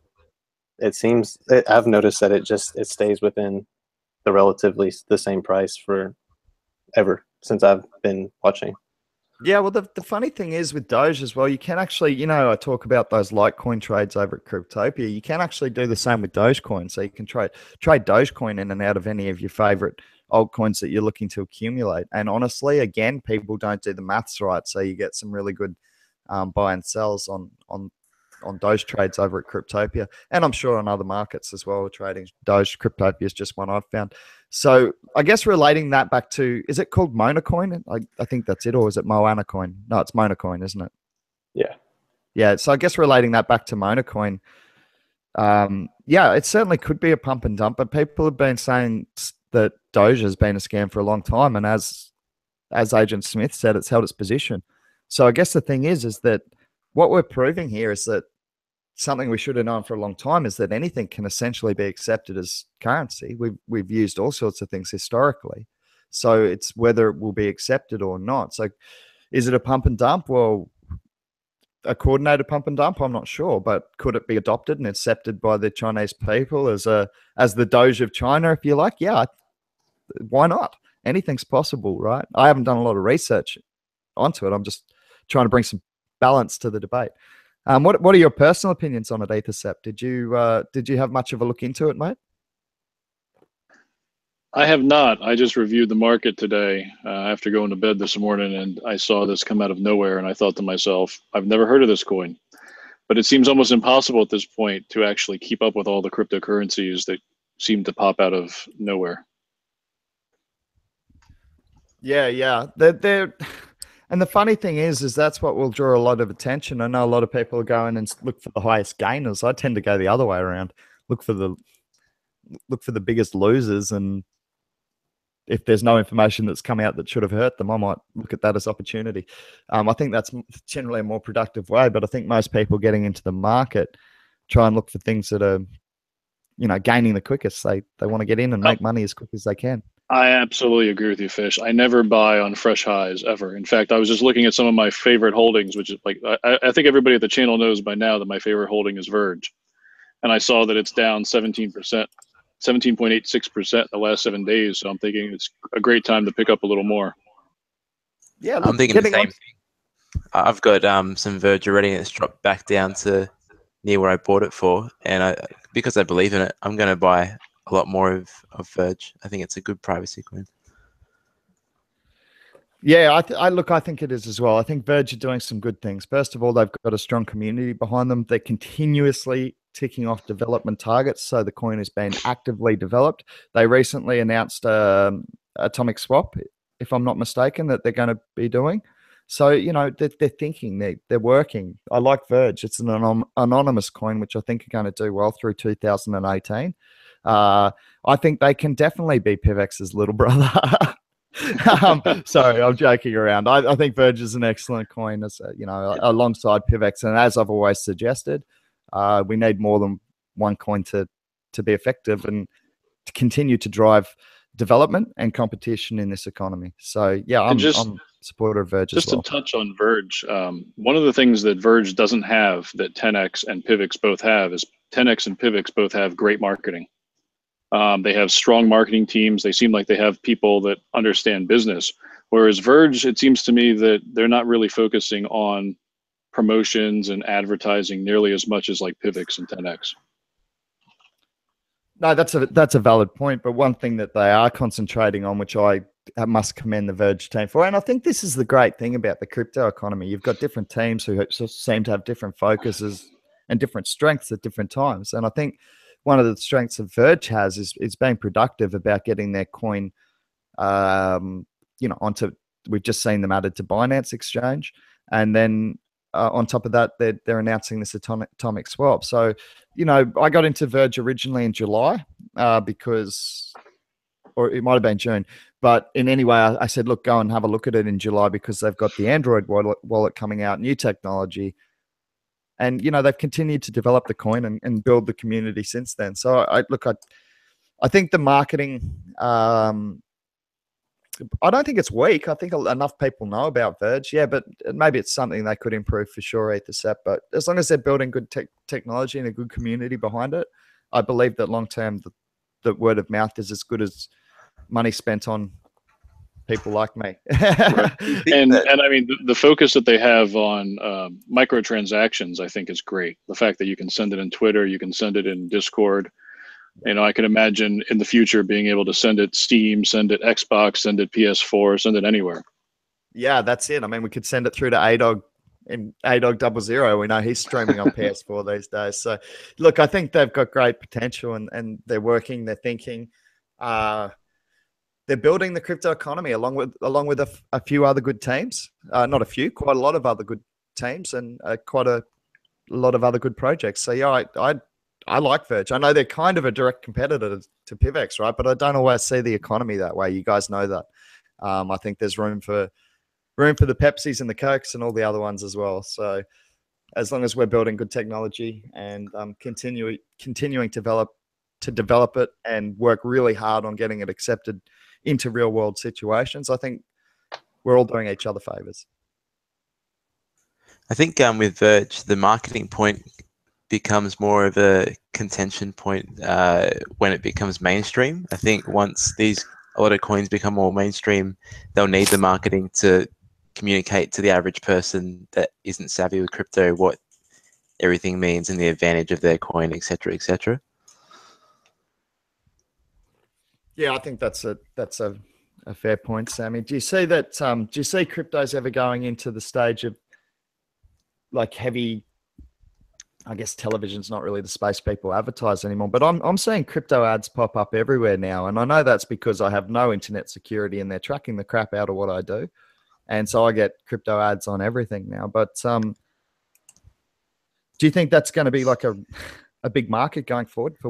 it seems, I've noticed that it stays within the relatively the same price for ever since I've been watching. Yeah, well, the funny thing is with Doge as well, you can actually, I talk about those Litecoin trades over at Cryptopia. You can actually do the same with Dogecoin. So you can trade Dogecoin in and out of any of your favorite altcoins that you're looking to accumulate. And honestly, again, people don't do the maths right. So you get some really good buy and sells on Doge trades over at Cryptopia. And I'm sure on other markets as well, trading Doge. Cryptopia is just one I've found. So I guess relating that back to, is it called Monacoin? I think that's it, or is it Moana coin? No, it's Monacoin, isn't it? Yeah. Yeah. So I guess relating that back to Monacoin, yeah, it certainly could be a pump and dump, but people have been saying that Doge has been a scam for a long time. And as Agent Smith said, it's held its position. So I guess the thing is that what we're proving here is that something we should have known for a long time is that anything can essentially be accepted as currency. We've used all sorts of things historically. So it's whether it will be accepted or not. So is it a pump and dump? Well, a coordinated pump and dump, I'm not sure, but could it be adopted and accepted by the Chinese people as the Doge of China, if you like? Yeah, why not? Anything's possible, right? I haven't done a lot of research onto it. I'm just trying to bring some balance to the debate. What are your personal opinions on it, Ethercept? Did you have much of a look into it, mate? I have not. I just reviewed the market today after going to bed this morning, and I saw this come out of nowhere, and I thought to myself, I've never heard of this coin. But it seems almost impossible at this point to actually keep up with all the cryptocurrencies that seem to pop out of nowhere. Yeah. They're and the funny thing is that's what will draw a lot of attention. I know a lot of people are going and look for the highest gainers. I tend to go the other way around, look for the biggest losers, and if there's no information that's come out that should have hurt them, I might look at that as opportunity. I think that's generally a more productive way, but I think most people getting into the market try and look for things that are, gaining the quickest. They want to get in and make money as quick as they can. I absolutely agree with you, Fish. I never buy on fresh highs ever. In fact, I was just looking at some of my favorite holdings, which is like, I think everybody at the channel knows by now that my favorite holding is Verge. And I saw that it's down 17%, 17.86% in the last 7 days. So I'm thinking it's a great time to pick up a little more. Yeah, look, I'm thinking the same thing. I've got some Verge already, and it's dropped back down to near where I bought it for. And because I believe in it, I'm going to buy a lot more of Verge. I think it's a good privacy coin. Yeah, I think it is as well. I think Verge are doing some good things. First of all, they've got a strong community behind them. They're continuously ticking off development targets, so the coin has been actively developed. They recently announced Atomic Swap, if I'm not mistaken, that they're going to be doing. So, they're thinking, they're working. I like Verge. It's an anonymous coin, which I think are going to do well through 2018. I think they can definitely be PIVX's little brother. Sorry, I'm joking around. I think Verge is an excellent coin, as alongside PIVX. And as I've always suggested, we need more than one coin to be effective and to continue to drive development and competition in this economy. So yeah, I'm a supporter of Verge as well. Just to touch on Verge, one of the things that Verge doesn't have that 10x and PIVX both have is 10x and PIVX both have great marketing. They have strong marketing teams. They seem like they have people that understand business. Whereas Verge, it seems to me that they're not really focusing on promotions and advertising nearly as much as like PIVX and 10x. No, that's a valid point. But one thing that they are concentrating on, which I must commend the Verge team for, and I think this is the great thing about the crypto economy. You've got different teams who seem to have different focuses and different strengths at different times. And I think one of the strengths of Verge has is being productive about getting their coin, onto. We've just seen them added to Binance Exchange, and then on top of that, they're announcing this atomic swap. So, I got into Verge originally in July because, or it might have been June, but in any way, I said, look, go and have a look at it in July because they've got the Android wallet coming out, new technology. And, they've continued to develop the coin and build the community since then. So I think the marketing, I don't think it's weak. I think enough people know about Verge. Yeah, but maybe it's something they could improve for sure, Ethercept. But as long as they're building good technology and a good community behind it, I believe that long-term the word of mouth is as good as money spent on people like me. Right. And I mean, the focus that they have on microtransactions, I think is great. The fact that you can send it in Twitter, you can send it in Discord. I can imagine in the future being able to send it Steam, send it Xbox, send it PS4, send it anywhere. Yeah, that's it. I mean, we could send it through to ADOG in ADOG00. We know he's streaming on PS4 these days. So, look, I think they've got great potential and they're working, they're thinking. They're building the crypto economy along with a few other good teams. Not a few, quite a lot of other good teams and quite a lot of other good projects. So, yeah, I like Verge. I know they're kind of a direct competitor to PIVX, right? But I don't always see the economy that way. You guys know that. I think there's room for the Pepsis and the Cokes and all the other ones as well. So as long as we're building good technology and continuing to develop it and work really hard on getting it accepted into real world situations, I think we're all doing each other favors. I think with Verge, the marketing point becomes more of a contention point when it becomes mainstream. I think once a lot of coins become more mainstream, they'll need the marketing to communicate to the average person that isn't savvy with crypto what everything means and the advantage of their coin, etc., etc. Yeah, I think that's a fair point, Sammy. Do you see that? Do you see cryptos ever going into the stage of like heavy? I guess television's not really the space people advertise anymore, but I'm seeing crypto ads pop up everywhere now. And I know that's because I have no internet security and they're tracking the crap out of what I do. And so I get crypto ads on everything now. But do you think that's going to be like a big market going forward for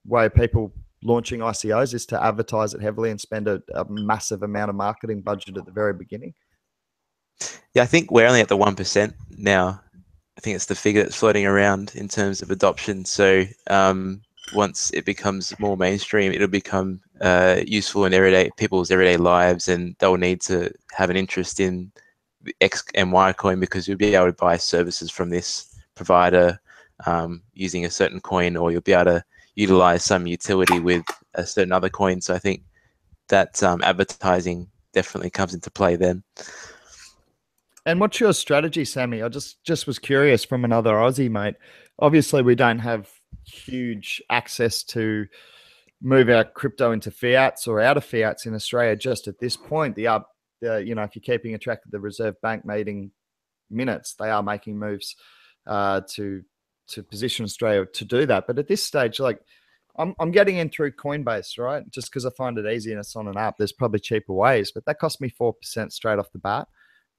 way people launching ICOs is to advertise it heavily and spend a massive amount of marketing budget at the very beginning? Yeah, I think we're only at the 1% now. I think it's the figure that's floating around in terms of adoption. So once it becomes more mainstream, it'll become useful in people's everyday lives, and they'll need to have an interest in X and Y coin because you'll be able to buy services from this provider using a certain coin, or you'll be able to utilize some utility with a certain other coin. So I think that advertising definitely comes into play then. And what's your strategy, Sammy? I just was curious from another Aussie, mate. Obviously, we don't have huge access to move our crypto into fiats or out of fiats in Australia just at this point. If you're keeping a track of the Reserve Bank meeting minutes, they are making moves to position Australia to do that. But at this stage, like I'm getting in through Coinbase, right? Just because I find it easy and it's on an app. There's probably cheaper ways, but that cost me 4% straight off the bat.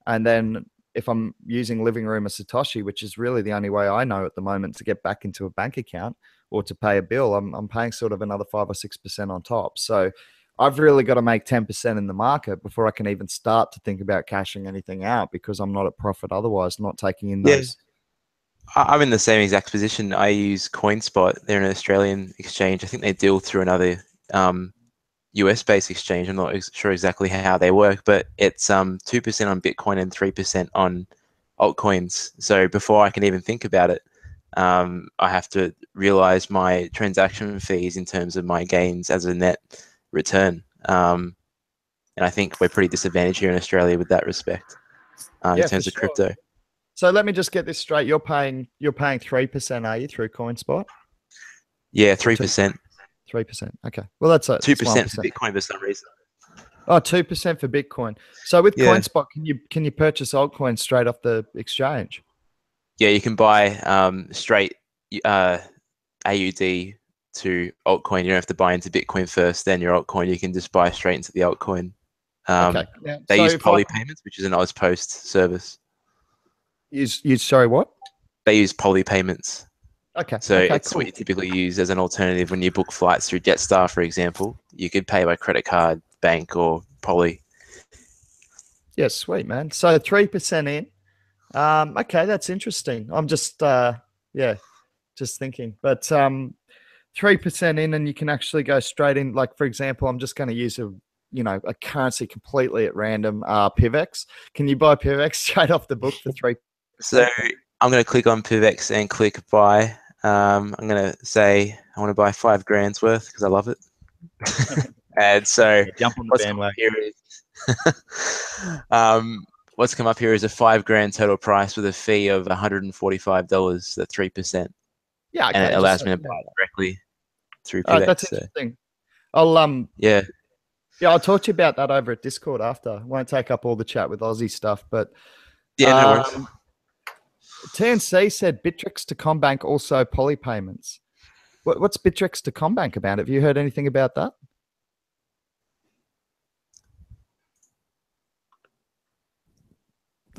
And then if I'm using Living Room or Satoshi, which is really the only way I know at the moment to get back into a bank account or to pay a bill, I'm paying sort of another 5 or 6% on top. So I've really got to make 10% in the market before I can even start to think about cashing anything out because I'm not at profit otherwise, not taking in those. I'm in the same exact position. I use CoinSpot. They're an Australian exchange. I think they deal through another US-based exchange. I'm not sure exactly how they work, but it's 2% on Bitcoin and 3% on altcoins. So before I can even think about it, I have to realize my transaction fees in terms of my gains as a net return. And I think we're pretty disadvantaged here in Australia with that respect in terms of crypto. So let me just get this straight. You're paying 3%, are you, through CoinSpot? Yeah, 3%. 3%. Okay. Well, that's 2% for Bitcoin for some reason. Oh, 2% for Bitcoin. So with CoinSpot, can you purchase altcoins straight off the exchange? Yeah, you can buy straight AUD to altcoin. You don't have to buy into Bitcoin first, then your altcoin. You can just buy straight into the altcoin. Okay. Yeah. They So use if Poly Payments, which is an Ozpost service. Sorry, what? They use Poly Payments. Okay. So okay, it's cool. what you typically use as an alternative when you book flights through Jetstar, for example. You could pay by credit card, bank, or Poly. Yeah, sweet, man. So 3% in. Okay, that's interesting. I'm just just thinking. But 3% in, and you can actually go straight in. Like, for example, I'm just going to use a currency completely at random, PIVX. Can you buy PIVX straight off the book for 3%? So I'm going to click on PIVX and click buy. I'm going to say I want to buy $5,000 worth because I love it. And so jump on the bandwagon. What's come up here is a $5,000 total price with a fee of $145 at 3%. Yeah, okay, and it allows me to buy directly through PIVX. That's interesting. I'll yeah, I'll talk to you about that over at Discord after. Won't take up all the chat with Aussie stuff, but yeah, no worries. TNC said Bittrex to Combank also Poly payments. What's Bittrex to Combank about? Have you heard anything about that?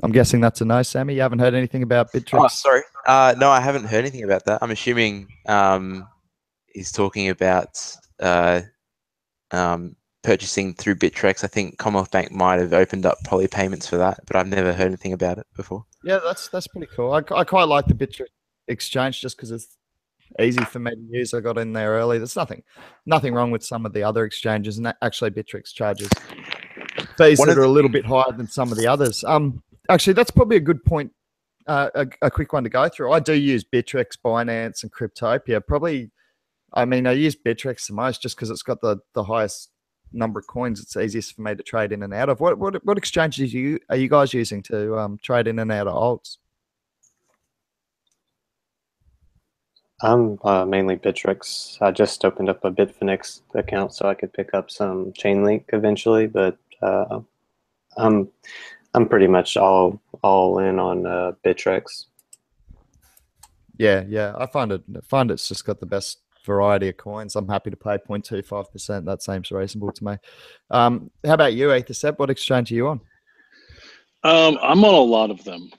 I'm guessing that's a no, Sammy. You haven't heard anything about Bittrex? Oh, sorry. No, I haven't heard anything about that. I'm assuming he's talking about purchasing through Bittrex. I think Commonwealth Bank might have opened up Poly payments for that, but I've never heard anything about it before. Yeah, that's pretty cool. I quite like the Bittrex exchange just because it's easy for me to use. I got in there early. There's nothing wrong with some of the other exchanges, and actually Bittrex charges fees that are a little bit higher than some of the others. Actually, that's probably a good point, a quick one to go through. I do use Bittrex, Binance, and Cryptopia. Probably, I use Bittrex the most just because it's got the highest number of coins. It's easiest for me to trade in and out of. What exchanges are you guys using to trade in and out of alts? I'm mainly Bittrex. I just opened up a Bitfinex account so I could pick up some Chainlink eventually, but I'm pretty much all in on Bittrex. Yeah. I find it's just got the best variety of coins. I'm happy to pay 0.25%. That seems reasonable to me. How about you, Ethercept? What exchange are you on? I'm on a lot of them.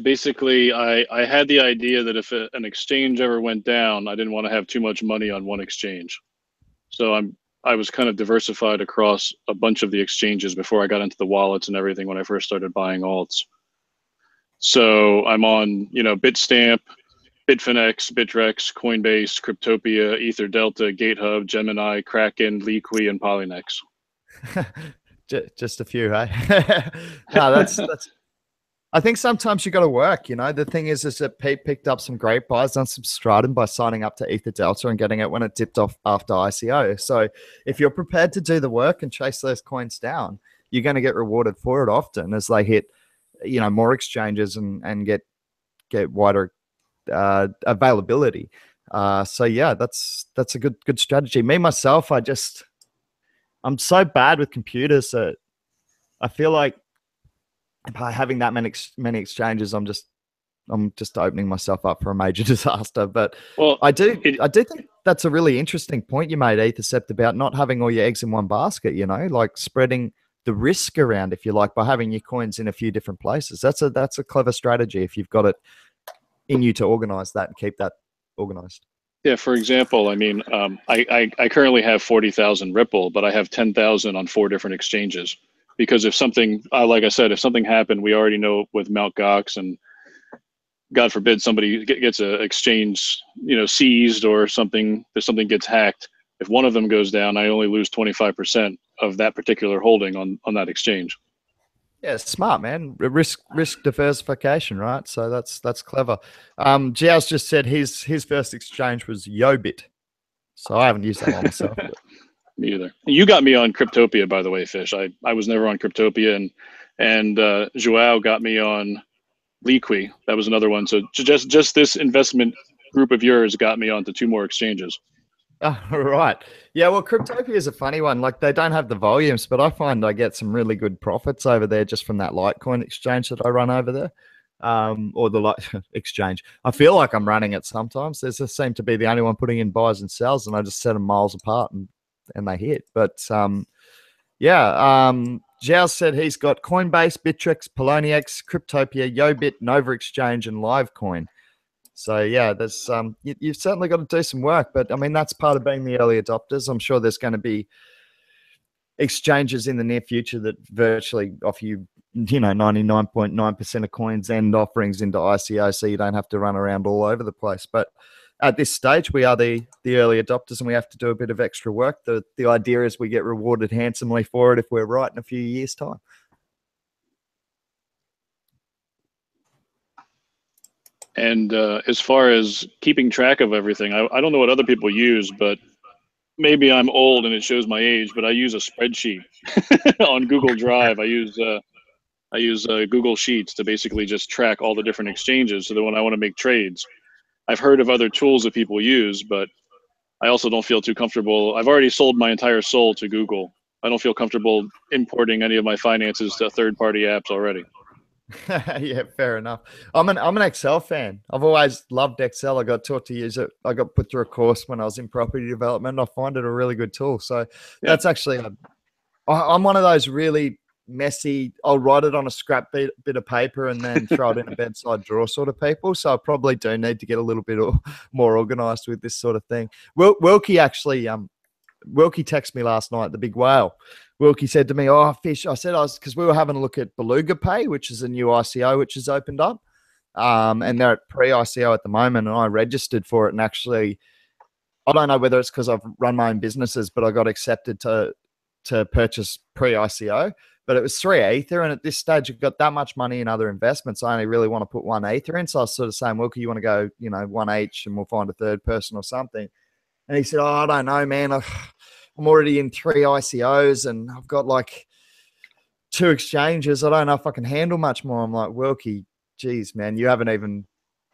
Basically, I had the idea that if an exchange ever went down, I didn't want to have too much money on one exchange. So I was kind of diversified across a bunch of the exchanges before I got into the wallets and everything when I first started buying alts. So I'm on, Bitstamp, Bitfinex, Bittrex, Coinbase, Cryptopia, Ether Delta, GateHub, Gemini, Kraken, Liqui, and Polynex. Just a few, hey? No, that's. I think sometimes you got to work. The thing is that Pete picked up some great buys, done some stratum by signing up to Ether Delta and getting it when it dipped off after ICO. So if you're prepared to do the work and chase those coins down, you're going to get rewarded for it often as they hit, more exchanges and get wider availability. So yeah, that's a good strategy. Me myself, I'm so bad with computers that I feel like by having that many exchanges, I'm just opening myself up for a major disaster. But I do think that's a really interesting point you made, Ethercept, about not having all your eggs in one basket. Like spreading the risk around, if you like, by having your coins in a few different places. That's a clever strategy if you've got it in you to organize that and keep that organized. Yeah, for example, I currently have 40,000 Ripple, but I have 10,000 on 4 different exchanges. Because if something, like I said, if something happened, we already know with Mt. Gox, and God forbid somebody gets an exchange, seized or something gets hacked. If one of them goes down, I only lose 25% of that particular holding on that exchange. Yeah, smart, man. Risk diversification, right? So that's clever. Jiao's just said his first exchange was Yobit. So I haven't used that one myself. Me either. You got me on Cryptopia, by the way, Fish. I was never on Cryptopia, and Joao got me on Liqui. That was another one. So just this investment group of yours got me onto 2 more exchanges. Oh, right. Yeah, well, Cryptopia is a funny one. Like, they don't have the volumes, but I find I get some really good profits over there just from that Litecoin exchange that I run over there. or the exchange. I feel like I'm running it sometimes. There's just seem to be the only one putting in buys and sells, and I just set them miles apart and they hit. But Zhao said he's got Coinbase, Bittrex, Poloniex, Cryptopia, Yobit, Nova Exchange, and Livecoin. So yeah, there's you've certainly got to do some work, but I mean that's part of being the early adopters. I'm sure there's going to be exchanges in the near future that virtually offer you, 99.9% of coins and offerings into ICO, so you don't have to run around all over the place. But at this stage, we are the early adopters, and we have to do a bit of extra work. The idea is we get rewarded handsomely for it if we're right in a few years' time. And as far as keeping track of everything, I don't know what other people use, but maybe I'm old and it shows my age, but I use a spreadsheet on Google Drive. I use Google Sheets to basically just track all the different exchanges so that when I want to make trades. I've heard of other tools that people use, but I also don't feel too comfortable. I've already sold my entire soul to Google. I don't feel comfortable importing any of my finances to third-party apps already. Yeah, fair enough. I'm an Excel fan. I've always loved Excel. I got taught to use it. I got put through a course when I was in property development. I find it a really good tool. So that's actually, I'm one of those really messy, I'll write it on a scrap bit of paper and then throw it in a bedside drawer sort of people. So I probably do need to get a little bit more organized with this sort of thing. Wilkie actually, Wilkie texted me last night, the big whale. Wilkie said to me, "Oh, Fish," I said, because we were having a look at Beluga Pay, which is a new ICO which has opened up. And they're at pre-ICO at the moment, and I registered for it. And actually, I don't know whether it's because I've run my own businesses, but I got accepted to purchase pre-ICO. But it was 3 Ether, and at this stage, I've got that much money in other investments. I only really want to put 1 Ether in. So I was sort of saying, Wilkie, you want to go, 1 each, and we'll find a third person or something. And he said, "Oh, I don't know, man. I'm already in 3 ICOs and I've got like 2 exchanges. I don't know if I can handle much more." I'm like, Wilkie, geez, man, you haven't even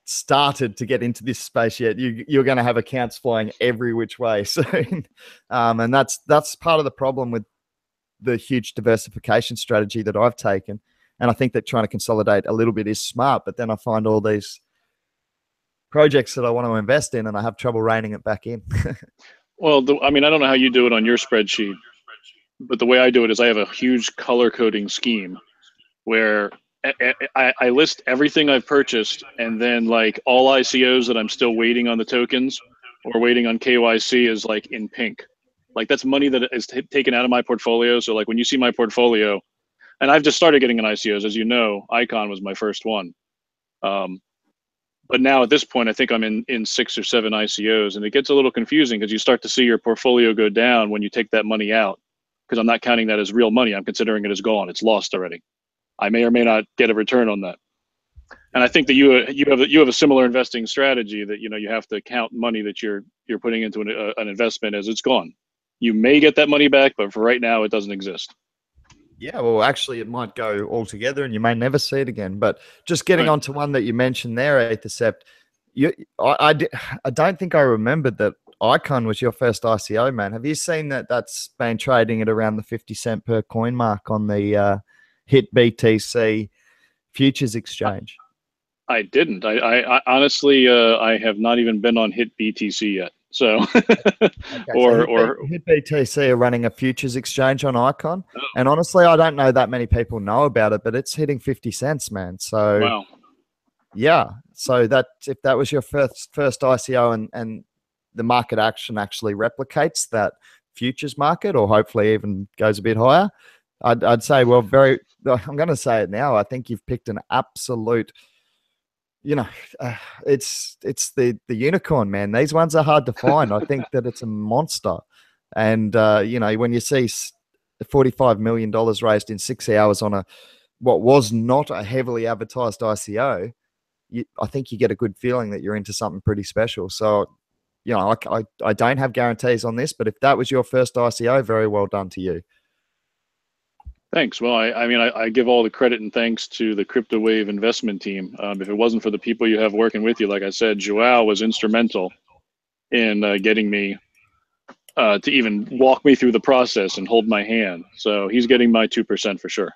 started to get into this space yet. You're going to have accounts flying every which way soon. And that's part of the problem with the huge diversification strategy that I've taken. And I think that trying to consolidate a little bit is smart, but then I find all these projects that I want to invest in and I have trouble reining it back in. Well, I don't know how you do it on your spreadsheet, but the way I do it is I have a huge color coding scheme where I list everything I've purchased, and then like all ICOs that I'm still waiting on the tokens or waiting on KYC is like in pink. Like that's money that is taken out of my portfolio. So like when you see my portfolio, and I've just started getting in ICOs, as you know, Icon was my first one. But now at this point, I think I'm in 6 or 7 ICOs, and it gets a little confusing because you start to see your portfolio go down when you take that money out, because I'm not counting that as real money. I'm considering it as gone. It's lost already. I may or may not get a return on that. And I think that you have a similar investing strategy that, you have to count money that you're putting into an investment as it's gone. You may get that money back, but for right now, it doesn't exist. Yeah, well, actually, it might go altogether, and you may never see it again. But just getting onto one that you mentioned there, Ethercept, I don't think I remembered that Icon was your first ICO, man. Have you seen that that's been trading at around the 50 cent per coin mark on the HIT BTC futures exchange? I didn't. I honestly, I have not even been on HIT BTC yet. So, HIT BTC are running a futures exchange on Icon, and honestly, I don't know that many people know about it, but it's hitting 50 cents, man. So, wow. Yeah. So that if that was your first ICO and the market action actually replicates that futures market, or hopefully even goes a bit higher, I'd say, well, I'm going to say it now. I think you've picked an absolute. It's the unicorn, man. These ones are hard to find. I think that it's a monster. And, when you see $45 million raised in 6 hours on what was not a heavily advertised ICO, I think you get a good feeling that you're into something pretty special. So, I don't have guarantees on this, but if that was your first ICO, very well done to you. Thanks. Well, I give all the credit and thanks to the Crypto Wave investment team. If it wasn't for the people you have working with you, like I said, Joao was instrumental in getting me to even walk me through the process and hold my hand. So he's getting my 2% for sure.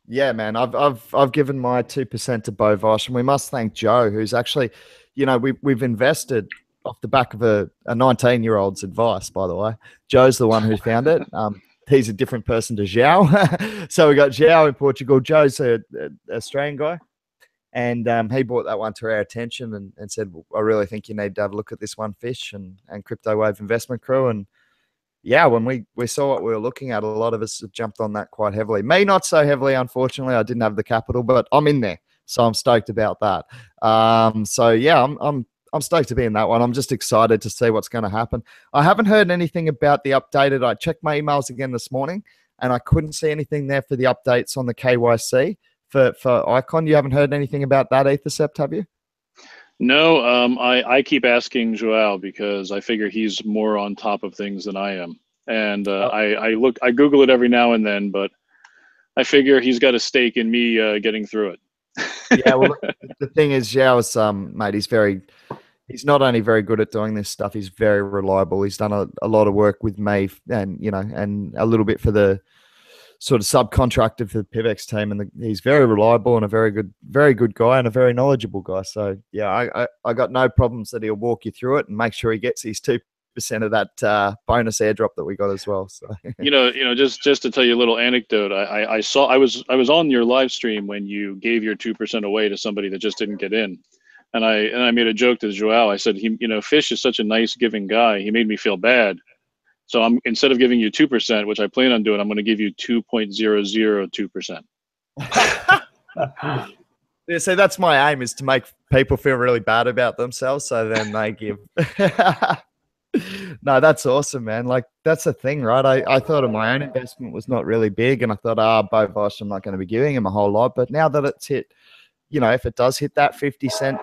Yeah, man. I've given my 2% to Bovosh, and we must thank Joe, who's actually, we've invested off the back of a 19-year-old's advice, by the way. Joe's the one who found it. He's a different person to Zhao. So we got Zhao in Portugal. Joe's a Australian guy. And he brought that one to our attention and said, well, I really think you need to have a look at this one, Fish, and Crypto Wave Investment Crew. And yeah, when we saw what we were looking at, a lot of us have jumped on that quite heavily. Me, not so heavily, unfortunately. I didn't have the capital, but I'm in there. So I'm stoked about that. So yeah, I'm stoked to be in that one. I'm just excited to see what's going to happen. I haven't heard anything about the updated. I checked my emails again this morning, and I couldn't see anything there for the updates on the KYC. For Icon, you haven't heard anything about that, Ethercept, have you? No, I keep asking Joao because I figure he's more on top of things than I am, and I Google it every now and then, but I figure he's got a stake in me getting through it. Yeah, well, the thing is, Zhao's mate, he's not only very good at doing this stuff, he's very reliable. He's done a lot of work with me, and and a little bit for the sort of subcontractor for the PIVX team, and he's very reliable and a very good guy and a very knowledgeable guy. So yeah, I got no problems that he'll walk you through it and make sure he gets his 2% of that bonus airdrop that we got as well. So just to tell you a little anecdote, I was on your live stream when you gave your 2% away to somebody that just didn't get in, and I made a joke to Joao. I said, Fish is such a nice giving guy. He made me feel bad. So instead of giving you 2%, which I plan on doing, I'm going to give you 2.002%. Yeah, so that's my aim, is to make people feel really bad about themselves, so then they give. No, that's awesome, man. Like, that's the thing, right? I thought of my own investment was not really big, and I thought, Bovosh, I'm not going to be giving him a whole lot. But now that it's hit, if it does hit that 50 cent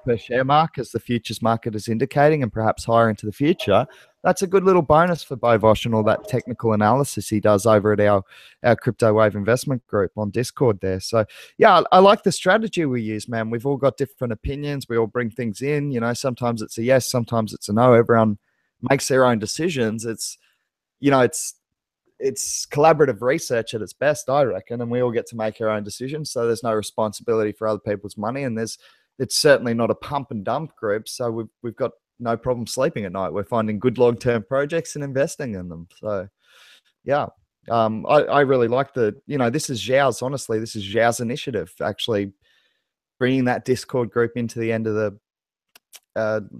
per share mark, as the futures market is indicating, and perhaps higher into the future, that's a good little bonus for Bovosh and all that technical analysis he does over at our Crypto Wave Investment Group on Discord there. So yeah, I like the strategy we use, man. We've all got different opinions. We all bring things in. Sometimes it's a yes, sometimes it's a no. Everyone makes their own decisions. It's collaborative research at its best, I reckon, and we all get to make our own decisions. So there's no responsibility for other people's money, and it's certainly not a pump and dump group. So we've got no problem sleeping at night. We're finding good long-term projects and investing in them. So yeah, I really like this is Zhao's initiative, actually bringing that Discord group into the end of the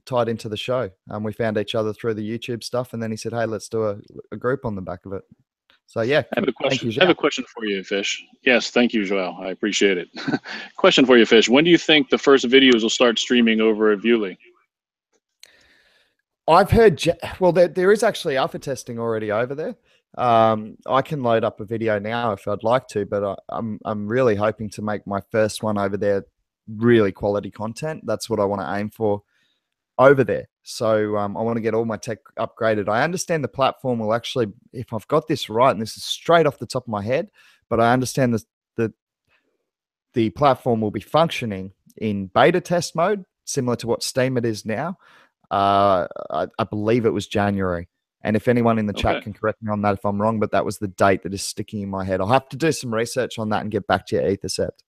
tied into the show. We found each other through the YouTube stuff, and then he said, hey, let's do a group on the back of it. So yeah, I have a question. I have a question for you, Fish. Yes, thank you, Joao. I appreciate it. Question for you, Fish. When do you think the first videos will start streaming over at Viewly? I've heard, there is actually alpha testing already over there. I can load up a video now if I'd like to, but I'm really hoping to make my first one over there really quality content. That's what I want to aim for over there. So I want to get all my tech upgraded. I understand the platform will actually, if I've got this right, and this is straight off the top of my head, but I understand the platform will be functioning in beta test mode, similar to what Steam it is now. I believe it was January. And if anyone in the chat can correct me on that if I'm wrong, but that was the date that is sticking in my head. I'll have to do some research on that and get back to you, Ethercept.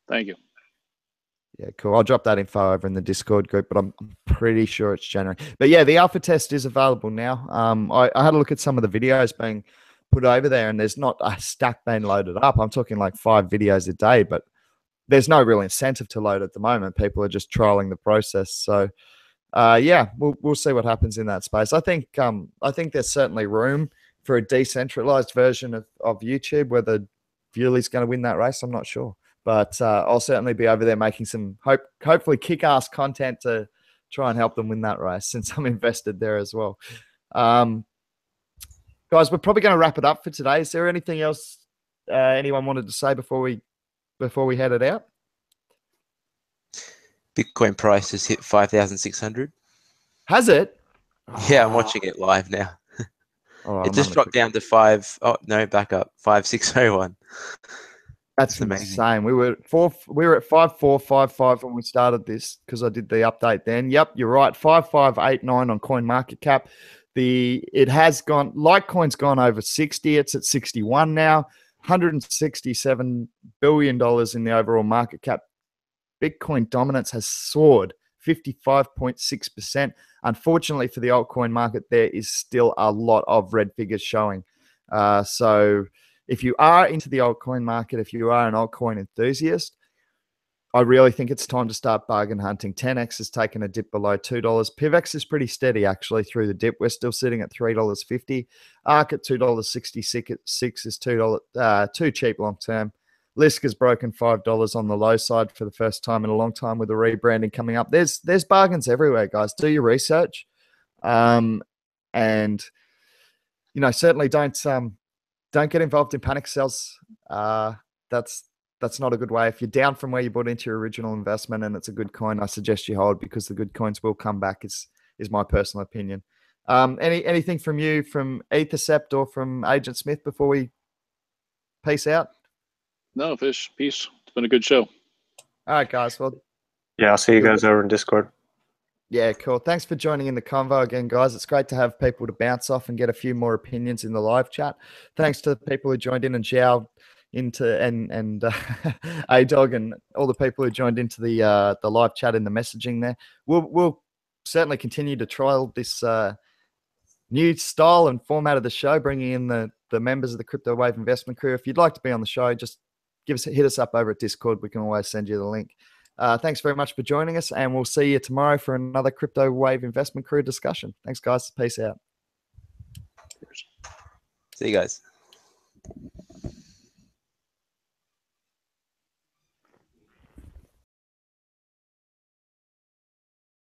Thank you. Yeah, cool. I'll drop that info over in the Discord group, but I'm pretty sure it's January. But yeah, the alpha test is available now. I had a look at some of the videos being put over there, and there's not a stack being loaded up. I'm talking like 5 videos a day, but there's no real incentive to load at the moment. People are just trialing the process. So yeah, we'll see what happens in that space. I think there's certainly room for a decentralized version of YouTube. Whether Viewly's going to win that race, I'm not sure. But I'll certainly be over there making some hopefully kick-ass content to try and help them win that race, since I'm invested there as well. Guys, we're probably going to wrap it up for today. Is there anything else anyone wanted to say before we head it out? Bitcoin price has hit 5,600. Has it? Yeah, I'm watching it live now. Right, it just dropped down to 5,601. That's insane. We were at 5455 when we started this, because I did the update then. Yep, you're right. 5589 on CoinMarketCap. It has gone. Litecoin's gone over 60. It's at 61 now. $167 billion in the overall market cap. Bitcoin dominance has soared 55.6%. Unfortunately for the altcoin market, there is still a lot of red figures showing. So if you are into the altcoin market, if you are an altcoin enthusiast, I really think it's time to start bargain hunting. 10x has taken a dip below $2. PIVX is pretty steady, actually, through the dip. We're still sitting at $3.50. ARK at $2.66 is too cheap long term. Lisk has broken $5 on the low side for the first time in a long time with the rebranding coming up. There's bargains everywhere, guys. Do your research, and certainly don't get involved in panic sells. That's not a good way. If you're down from where you bought into your original investment and it's a good coin, I suggest you hold, because the good coins will come back. Is my personal opinion. Anything from you, from Ethercept or from Agent Smith before we peace out? No, Fish. Peace. It's been a good show. All right, guys. Well, yeah, I'll see you guys over in Discord. Yeah, cool. Thanks for joining in the convo again, guys. It's great to have people to bounce off and get a few more opinions in the live chat. Thanks to the people who joined in and Zhao into and A-Dog and all the people who joined into the live chat in the messaging there. We'll certainly continue to trial this new style and format of the show, bringing in the members of the Crypto Wave investment crew. If you'd like to be on the show, just hit us up over at Discord. We can always send you the link. Thanks very much for joining us, and we'll see you tomorrow for another Crypto Wave investment crew discussion. Thanks, guys. Peace out. See you guys.